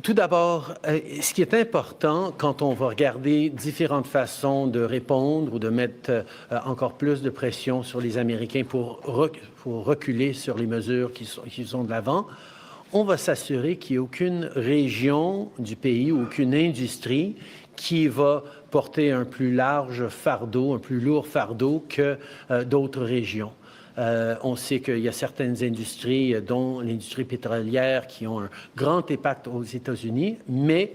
Tout d'abord, ce qui est important quand on va regarder différentes façons de répondre ou de mettre encore plus de pression sur les Américains pour reculer sur les mesures qui sont de l'avant, on va s'assurer qu'il n'y ait aucune région du pays, aucune industrie qui va porter un plus large fardeau, un plus lourd fardeau que d'autres régions. On sait qu'il y a certaines industries, dont l'industrie pétrolière, qui ont un grand impact aux États-Unis, mais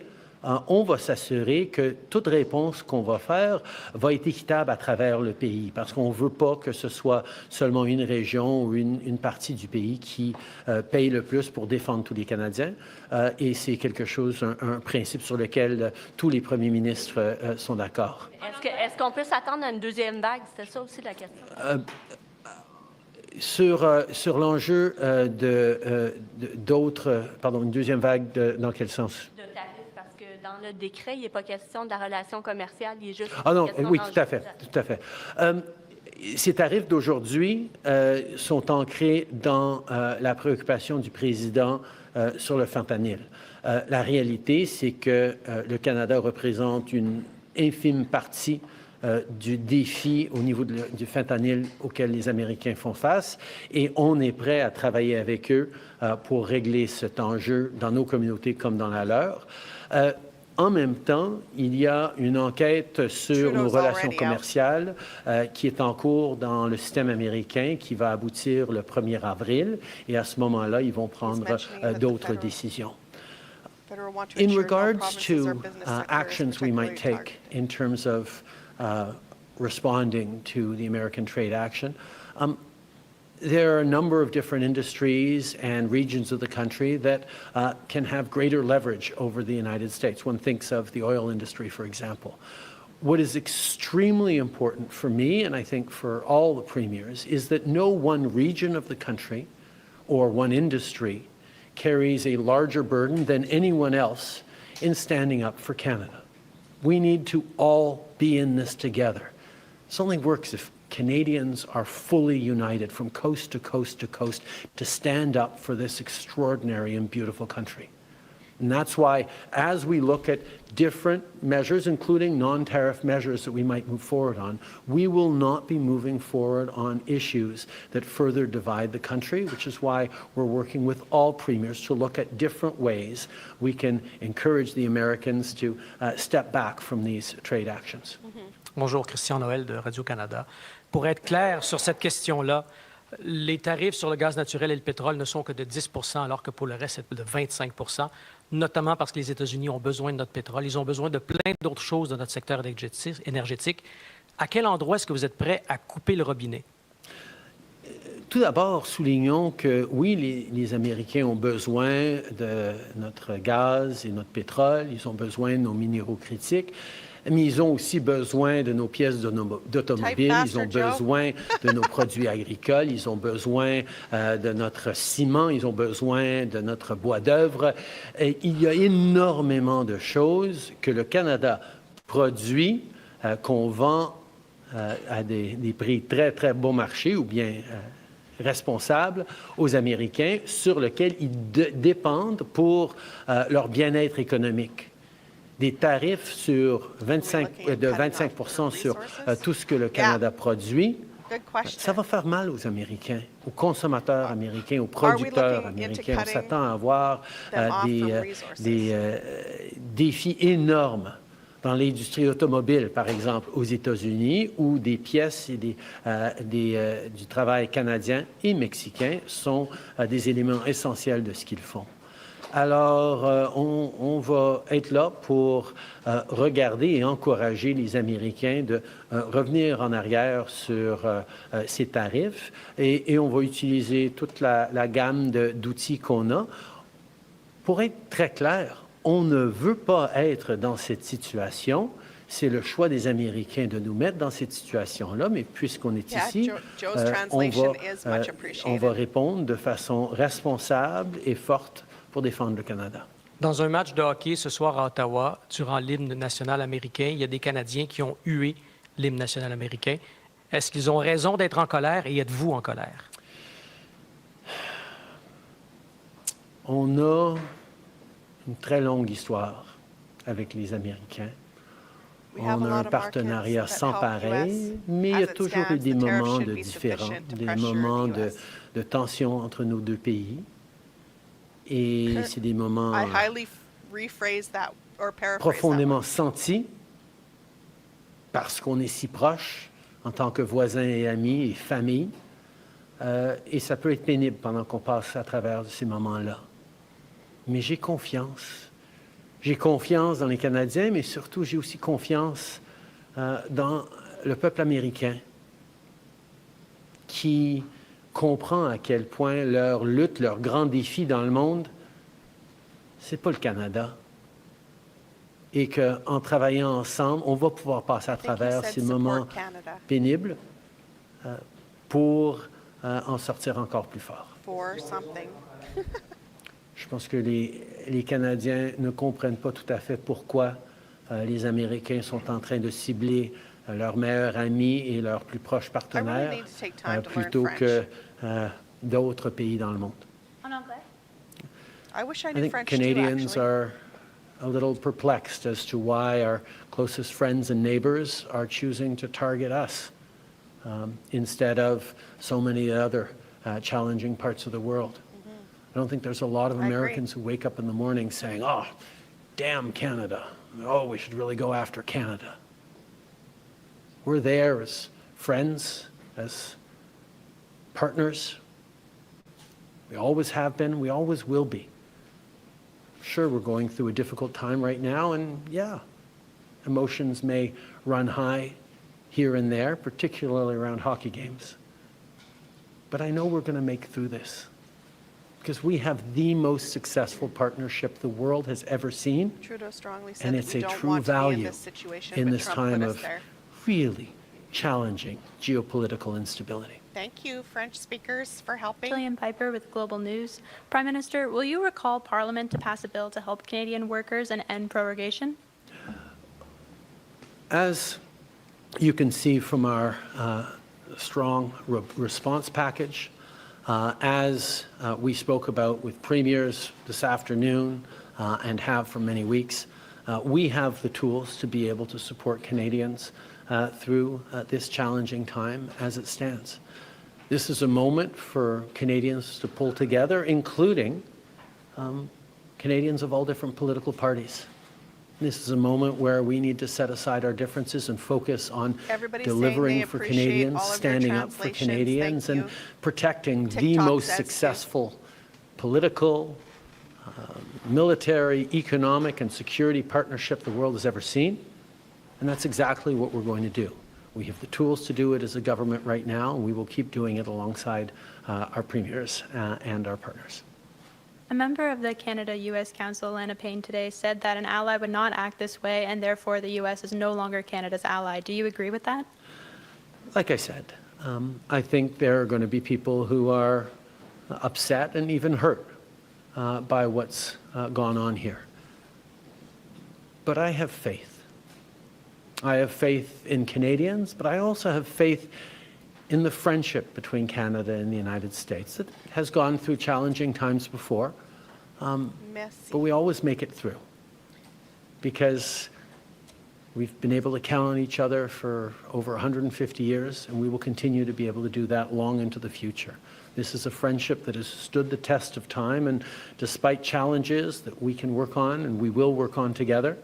on va s'assurer que toute réponse qu'on va faire va être équitable à travers le pays, parce qu'on ne veut pas que ce soit seulement une région ou une partie du pays qui paye le plus pour défendre tous les Canadiens. Et c'est quelque chose, un principe sur lequel tous les premiers ministres sont d'accord. Est-ce qu'on peut s'attendre à une deuxième vague? C'était ça aussi la question. Sur l'enjeu une deuxième vague, dans quel sens? De tarifs, parce que dans le décret, il n'est pas question de la relation commerciale, il est juste Ah non, question oui, tout à fait. Ces tarifs d'aujourd'hui sont ancrés dans la préoccupation du président sur le fentanyl. La réalité, c'est que le Canada représente une infime partie du défi au niveau du fentanyl auquel les Américains font face, et on est prêt à travailler avec eux pour régler cet enjeu dans nos communautés comme dans la leur. En même temps, il y a une enquête sur nos relations commerciales qui est en cours dans le système américain, qui va aboutir le 1er avril, et à ce moment-là, ils vont prendre d'autres décisions. In regards to actions we might take in terms of responding to the American trade action, there are a number of different industries and regions of the country that can have greater leverage over the United States. One thinks of the oil industry, for example. What is extremely important for me, and I think for all the premiers, is that no one region of the country or one industry carries a larger burden than anyone else in standing up for Canada. We need to all be in this together. This only works if Canadians are fully united from coast to coast to coast to stand up for this extraordinary and beautiful country. And that's why, as we look at different measures, including non-tariff measures that we might move forward on, we will not be moving forward on issues that further divide the country, which is why we're working with all premiers to look at different ways we can encourage the Americans to step back from these trade actions. Bonjour, Christian Noël de Radio-Canada. Pour être clair sur cette question-là, les tarifs sur le gaz naturel et le pétrole ne sont que de 10 % alors que pour le reste, c'est de 25 %, notamment parce que les États-Unis ont besoin de notre pétrole. Ils ont besoin de plein d'autres choses dans notre secteur énergétique. À quel endroit est-ce que vous êtes prêt à couper le robinet? Tout d'abord, soulignons que oui, les Américains ont besoin de notre gaz et notre pétrole, ils ont besoin de nos minéraux critiques, mais ils ont aussi besoin de nos pièces d'automobile, ils ont besoin de nos produits agricoles, ils ont besoin de notre ciment, ils ont besoin de notre bois d'œuvre. Il y a énormément de choses que le Canada produit, qu'on vend à des prix très, très bon marché ou bien responsables aux Américains, sur lesquels ils dépendent pour leur bien-être économique. Des tarifs de 25 % sur tout ce que le Canada produit, ça va faire mal aux Américains, aux consommateurs américains, aux producteurs américains. On s'attend à avoir des défis énormes dans l'industrie automobile, par exemple, aux États-Unis, où des pièces et du travail canadien et mexicain sont des éléments essentiels de ce qu'ils font. Alors, on va être là pour regarder et encourager les Américains de revenir en arrière sur ces tarifs et on va utiliser toute la gamme d'outils qu'on a. Pour être très clair, on ne veut pas être dans cette situation. C'est le choix des Américains de nous mettre dans cette situation-là, mais puisqu'on est ici, on va répondre de façon responsable et forte pour défendre le Canada. Dans un match de hockey ce soir à Ottawa, durant l'hymne national américain, il y a des Canadiens qui ont hué l'hymne national américain. Est-ce qu'ils ont raison d'être en colère et êtes-vous en colère? On a une très longue histoire avec les Américains. On a un partenariat sans pareil, mais il y a toujours eu des moments de différends, des moments de tension entre nos deux pays. Et c'est des moments profondément sentis parce qu'on est si proches en tant que voisins et amis et famille. Et ça peut être pénible pendant qu'on passe à travers ces moments-là. Mais j'ai confiance. J'ai confiance dans les Canadiens, mais surtout j'ai aussi confiance dans le peuple américain qui comprend à quel point leur lutte, leur grand défi dans le monde, c'est pas le Canada. Et qu'en travaillant ensemble, on va pouvoir passer à travers ces moments pénibles pour en sortir encore plus fort. Je pense que les Canadiens ne comprennent pas tout à fait pourquoi les Américains sont en train de cibler leurs meilleurs amis et leurs plus proches partenaires plutôt que d'autres pays dans le monde. I think Canadians are a little perplexed as to why our closest friends and neighbors are choosing to target us instead of so many other challenging parts of the world. I don't think there's a lot of Americans who wake up in the morning saying, oh, damn Canada. Oh, we should really go after Canada. We're there as friends, as partners. We always have been, we always will be. Sure, we're going through a difficult time right now, and yeah, emotions may run high here and there, particularly around hockey games. But I know we're going to make it through this because we have the most successful partnership the world has ever seen. Trudeau strongly said And that it's we a don't true want to be in value this situation, in but this Trump time put us of there. really challenging geopolitical instability. Thank you, French speakers, for helping. Gillian Piper with Global News. Prime Minister, will you recall Parliament to pass a bill to help Canadian workers and end prorogation? As you can see from our strong response package, as we spoke about with premiers this afternoon and have for many weeks, we have the tools to be able to support Canadians through this challenging time as it stands. This is a moment for Canadians to pull together, including Canadians of all different political parties. This is a moment where we need to set aside our differences and focus on delivering for Canadians, standing up for Canadians, and protecting the most successful political, military, economic, and security partnership the world has ever seen. And that's exactly what we're going to do. We have the tools to do it as a government right now, and we will keep doing it alongside our premiers and our partners. A member of the Canada-U.S. Council, Lana Payne, today said that an ally would not act this way, and therefore the U.S. is no longer Canada's ally. Do you agree with that? Like I said, I think there are going to be people who are upset and even hurt by what's gone on here. But I have faith. I have faith in Canadians, but I also have faith in the friendship between Canada and the United States. It has gone through challenging times before, but we always make it through because we've been able to count on each other for over 150 years, and we will continue to be able to do that long into the future. This is a friendship that has stood the test of time, and despite challenges that we can work on and we will work on together,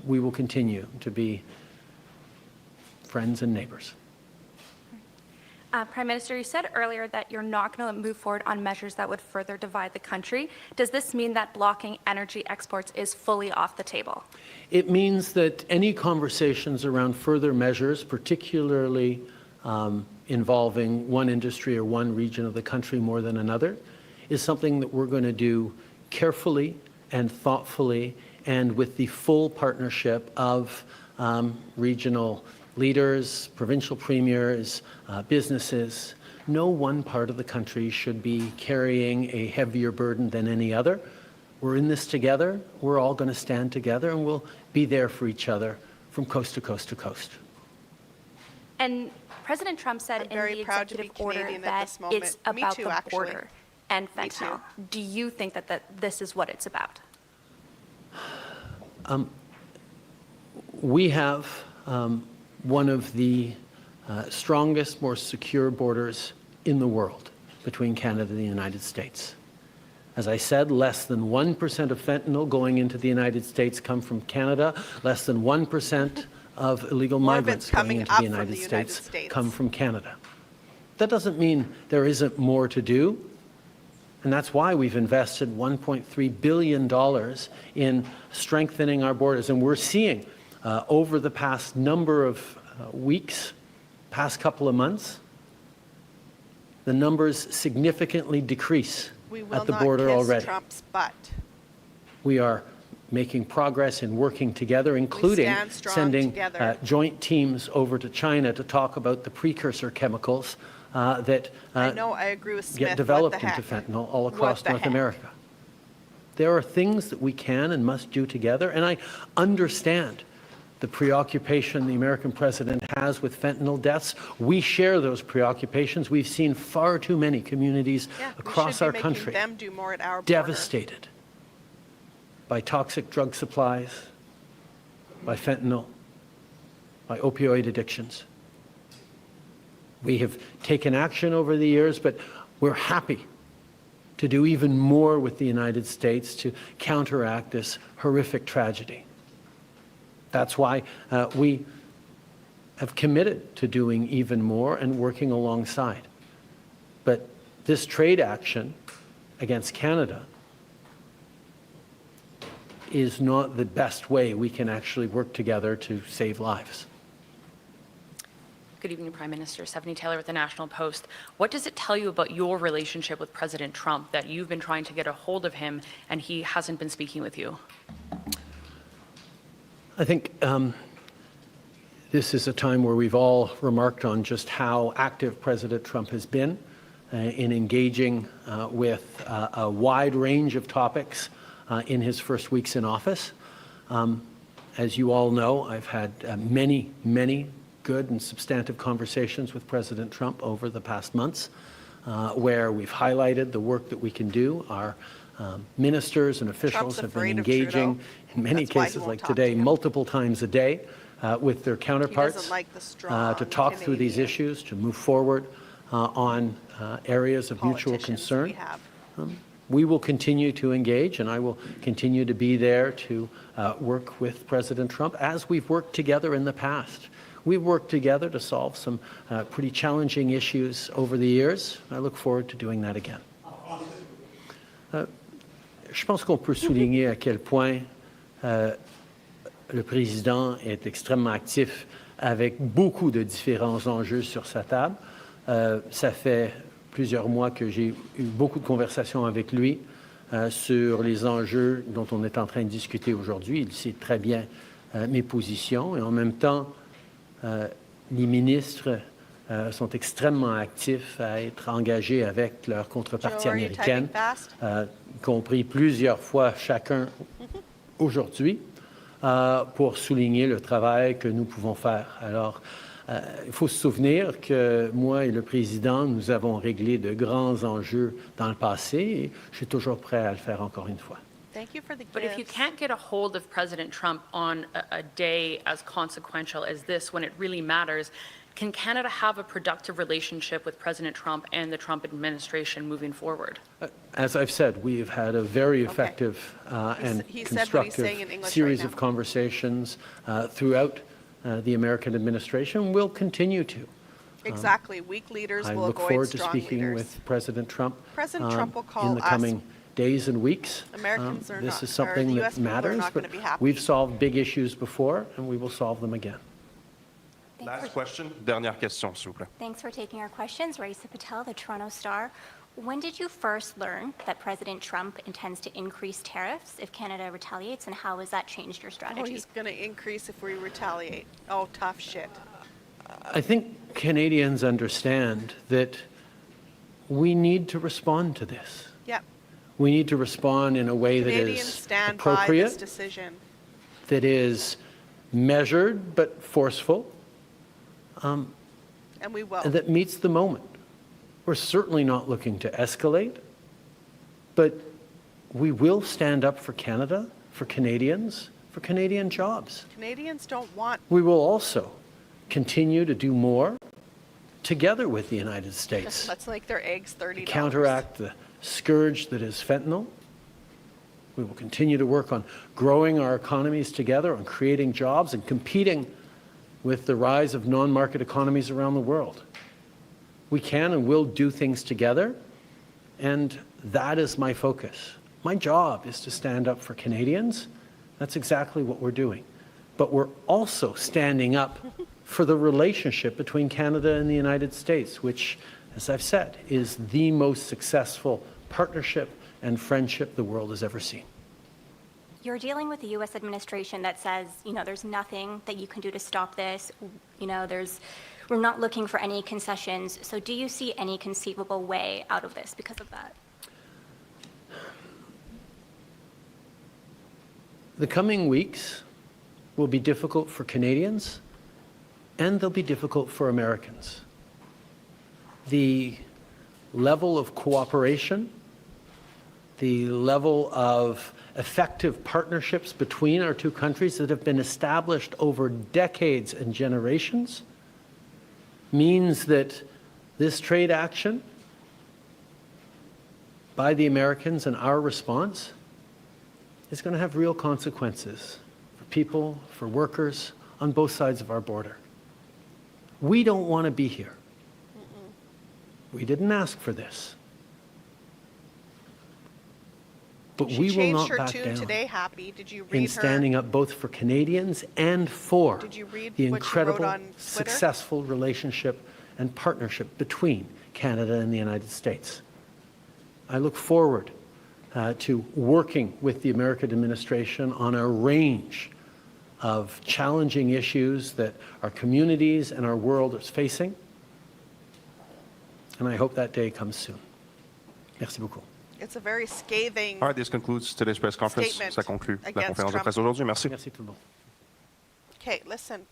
we will continue to be friends and neighbors. Prime Minister, you said earlier that you're not going to move forward on measures that would further divide the country. Does this mean that blocking energy exports is fully off the table? It means that any conversations around further measures, particularly involving one industry or one region of the country more than another, is something that we're going to do carefully and thoughtfully and with the full partnership of regional leaders, provincial premiers, businesses. No one part of the country should be carrying a heavier burden than any other. We're in this together. We're all going to stand together, and we'll be there for each other from coast to coast to coast. And President Trump said in the executive order that it's about the border and fentanyl. Do you think that this is what it's about? We have one of the strongest, more secure borders in the world between Canada and the United States. As I said, less than 1% of fentanyl going into the United States come from Canada. Less than 1% of illegal migrants going into the United States come from Canada. That doesn't mean there isn't more to do. And that's why we've invested $1.3 billion in strengthening our borders. And we're seeing over the past number of weeks, past couple of months, the numbers significantly decrease at the border already. Trump's butt. We are making progress in working together, including sending joint teams over to China to talk about the precursor chemicals that I know, I agree with Smith. get developed into fentanyl all across North America. There are things that we can and must do together, and I understand the preoccupation the American president has with fentanyl deaths. We share those preoccupations. We've seen far too many communities across our country them do more at our devastated by toxic drug supplies, by fentanyl, by opioid addictions. We have taken action over the years, but we're happy to do even more with the United States to counteract this horrific tragedy. That's why we have committed to doing even more and working alongside. But this trade action against Canada is not the best way we can actually work together to save lives. Good evening, Prime Minister. Stephanie Taylor with the National Post. What does it tell you about your relationship with President Trump that you've been trying to get a hold of him and he hasn't been speaking with you? I think this is a time where we've all remarked on just how active President Trump has been in engaging with a wide range of topics in his first weeks in office. As you all know, I've had many good and substantive conversations with President Trump over the past months, where we've highlighted the work that we can do. Our ministers and officials have been engaging, in many cases like today, multiple times a day with their counterparts to talk through these issues, to move forward on areas of mutual concern. We will continue to engage, and I will continue to be there to work with President Trump as we've worked together in the past. We've worked together to solve some pretty challenging issues over the years. I look forward to doing that again. Je pense qu'on peut souligner à quel point le président est extrêmement actif avec beaucoup de différents enjeux sur sa table. Ça fait plusieurs mois que j'ai eu beaucoup de conversations avec lui sur les enjeux dont on est en train de discuter aujourd'hui. Il sait très bien mes positions et en même temps, les ministres sont extrêmement actifs à être engagés avec leurs contreparties américaines, y compris plusieurs fois chacun aujourd'hui, pour souligner le travail que nous pouvons faire. Alors, il faut se souvenir que moi et le président, nous avons réglé de grands enjeux dans le passé et je suis toujours prêt à le faire encore une fois. Thank you for the But if you can't get a hold of President Trump on a day as consequential as this, when it really matters, can Canada have a productive relationship with President Trump and the Trump administration moving forward? As I've said, we've had a very effective and constructive series of conversations throughout the American administration. We'll continue to. Exactly. Weak leaders I will look avoid forward to strong speaking leaders. with President Trump President Trump will call in the us. coming days and weeks. Americans are This not, is or something the that US people are matters, not going but to be happy. we've solved big issues before, and we will solve them again. Last question, dernière question, s'il vous plaît. Thanks for taking our questions. Raisa Patel, the Toronto Star. When did you first learn that President Trump intends to increase tariffs if Canada retaliates, and how has that changed your Oh, strategy? he's going to increase if we retaliate. Oh, tough shit. I think Canadians understand that we need to respond to this. Yep. We need to respond in a way that Canadians is stand by this appropriate, decision. that is measured but forceful, And we will. and that meets the moment. We're certainly not looking to escalate, but we will stand up for Canada, for Canadians, for Canadian jobs. Canadians don't want. We will also continue to do more together with the United States Let's make their eggs $30. to counteract the scourge that is fentanyl. We will continue to work on growing our economies together, on creating jobs and competing with the rise of non-market economies around the world. We can and will do things together, and that is my focus. My job is to stand up for Canadians. That's exactly what we're doing. But we're also standing up for the relationship between Canada and the United States, which, as I've said, is the most successful partnership and friendship the world has ever seen. You're dealing with a U.S. administration that says, there's nothing that you can do to stop this. We're not looking for any concessions. So do you see any conceivable way out of this because of that? The coming weeks will be difficult for Canadians, and they'll be difficult for Americans. The level of cooperation, the level of effective partnerships between our two countries that have been established over decades and generations means that this trade action by the Americans and our response is going to have real consequences for people, for workers on both sides of our border. We don't want to be here. We didn't ask for this. But She we will changed not her back tune down today, Happy. Did you read in her? standing up both for Canadians and for Did you read the what she wrote incredible, on Twitter? successful relationship and partnership between Canada and the United States. I look forward to working with the American administration on a range of challenging issues that our communities and our world is facing. And I hope that day comes soon. Merci beaucoup. It's a very scathing. All right, this concludes today's press conference. Statement Ça conclut la against conférence de Trump. presse d'aujourd'hui. Merci. Merci tout le monde. Okay, listen.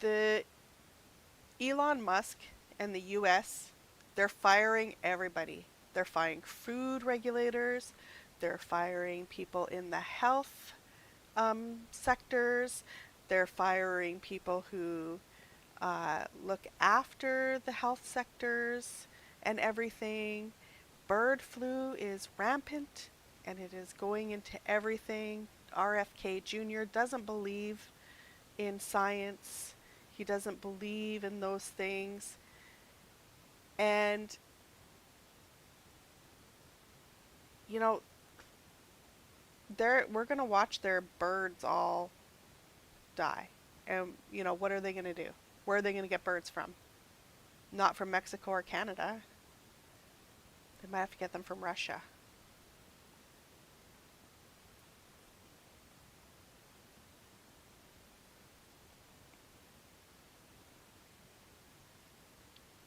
The Elon Musk and the US, they're firing everybody. They're firing food regulators. They're firing people in the health sectors. They're firing people who look after the health sectors and everything. Bird flu is rampant and it is going into everything. RFK Jr. doesn't believe in science. He doesn't believe in those things. And, we're going to watch their birds all die. And, what are they going to do? Where are they going to get birds from? Not from Mexico or Canada. They might have to get them from Russia.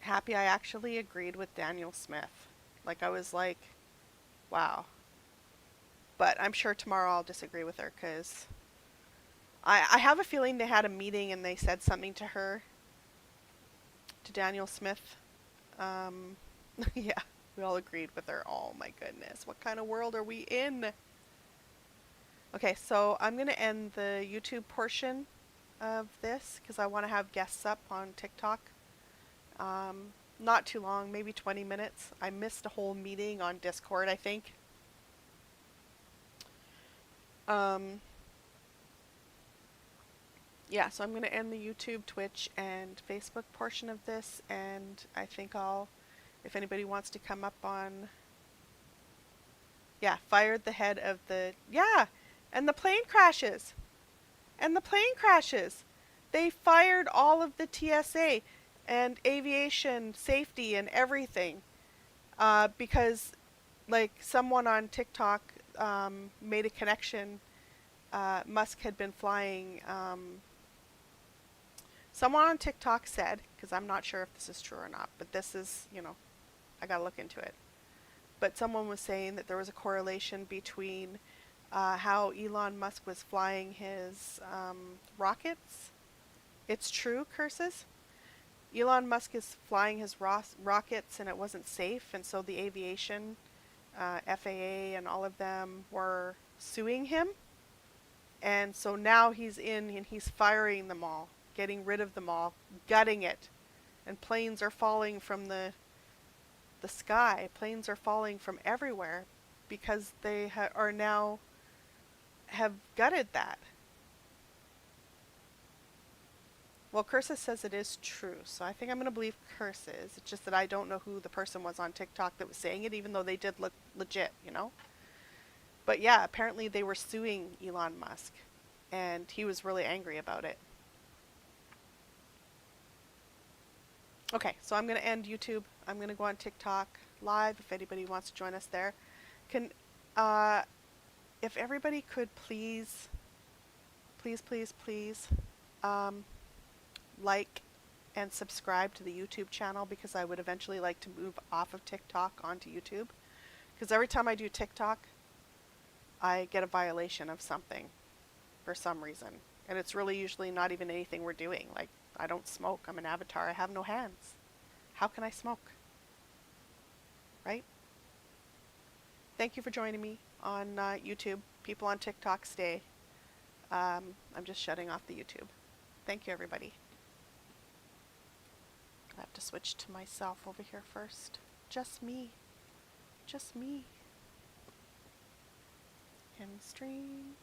Happy I actually agreed with Daniel Smith. I was like, wow. But I'm sure tomorrow I'll disagree with her because I have a feeling they had a meeting and they said something to her, to Daniel Smith. Yeah, we all agreed with her. Oh my goodness, what kind of world are we in? Okay, so I'm going to end the YouTube portion of this because I want to have guests up on TikTok. not too long, maybe 20 minutes. I missed a whole meeting on Discord, I think. Yeah, so I'm going to end the YouTube, Twitch, and Facebook portion of this, and I think I'll, if anybody wants to come up on, yeah, fired the head of the, yeah, and the plane crashes. And the plane crashes. They fired all of the TSA and aviation safety and everything because, like, someone on TikTok made a connection. Musk had been flying. Someone on TikTok said, because I'm not sure if this is true or not, but this is, you know, I got to look into it. But someone was saying that there was a correlation between how Elon Musk was flying his rockets. It's true, curses. Elon Musk is flying his rockets and it wasn't safe, and so the aviation, FAA and all of them were suing him. And so now he's in and he's firing them all, getting rid of them all, gutting it. And planes are falling from the sky. Planes are falling from everywhere because they are now have gutted that. Well, Curses says it is true, so I think I'm going to believe Curses. It's just that I don't know who the person was on TikTok that was saying it, even though they did look legit, you know? But yeah, apparently they were suing Elon Musk, and he was really angry about it. Okay, so I'm going to end YouTube. I'm going to go on TikTok live if anybody wants to join us there. If everybody could please like and subscribe to the YouTube channel, because I would eventually like to move off of TikTok onto YouTube. Because every time I do TikTok, I get a violation of something for some reason. And it's really usually not even anything we're doing. Like, I don't smoke. I'm an avatar. I have no hands. How can I smoke? Right? Thank you for joining me on YouTube. People on TikTok, stay. I'm just shutting off the YouTube. Thank you, everybody. I have to switch to myself over here first. Just me. Just me. End stream.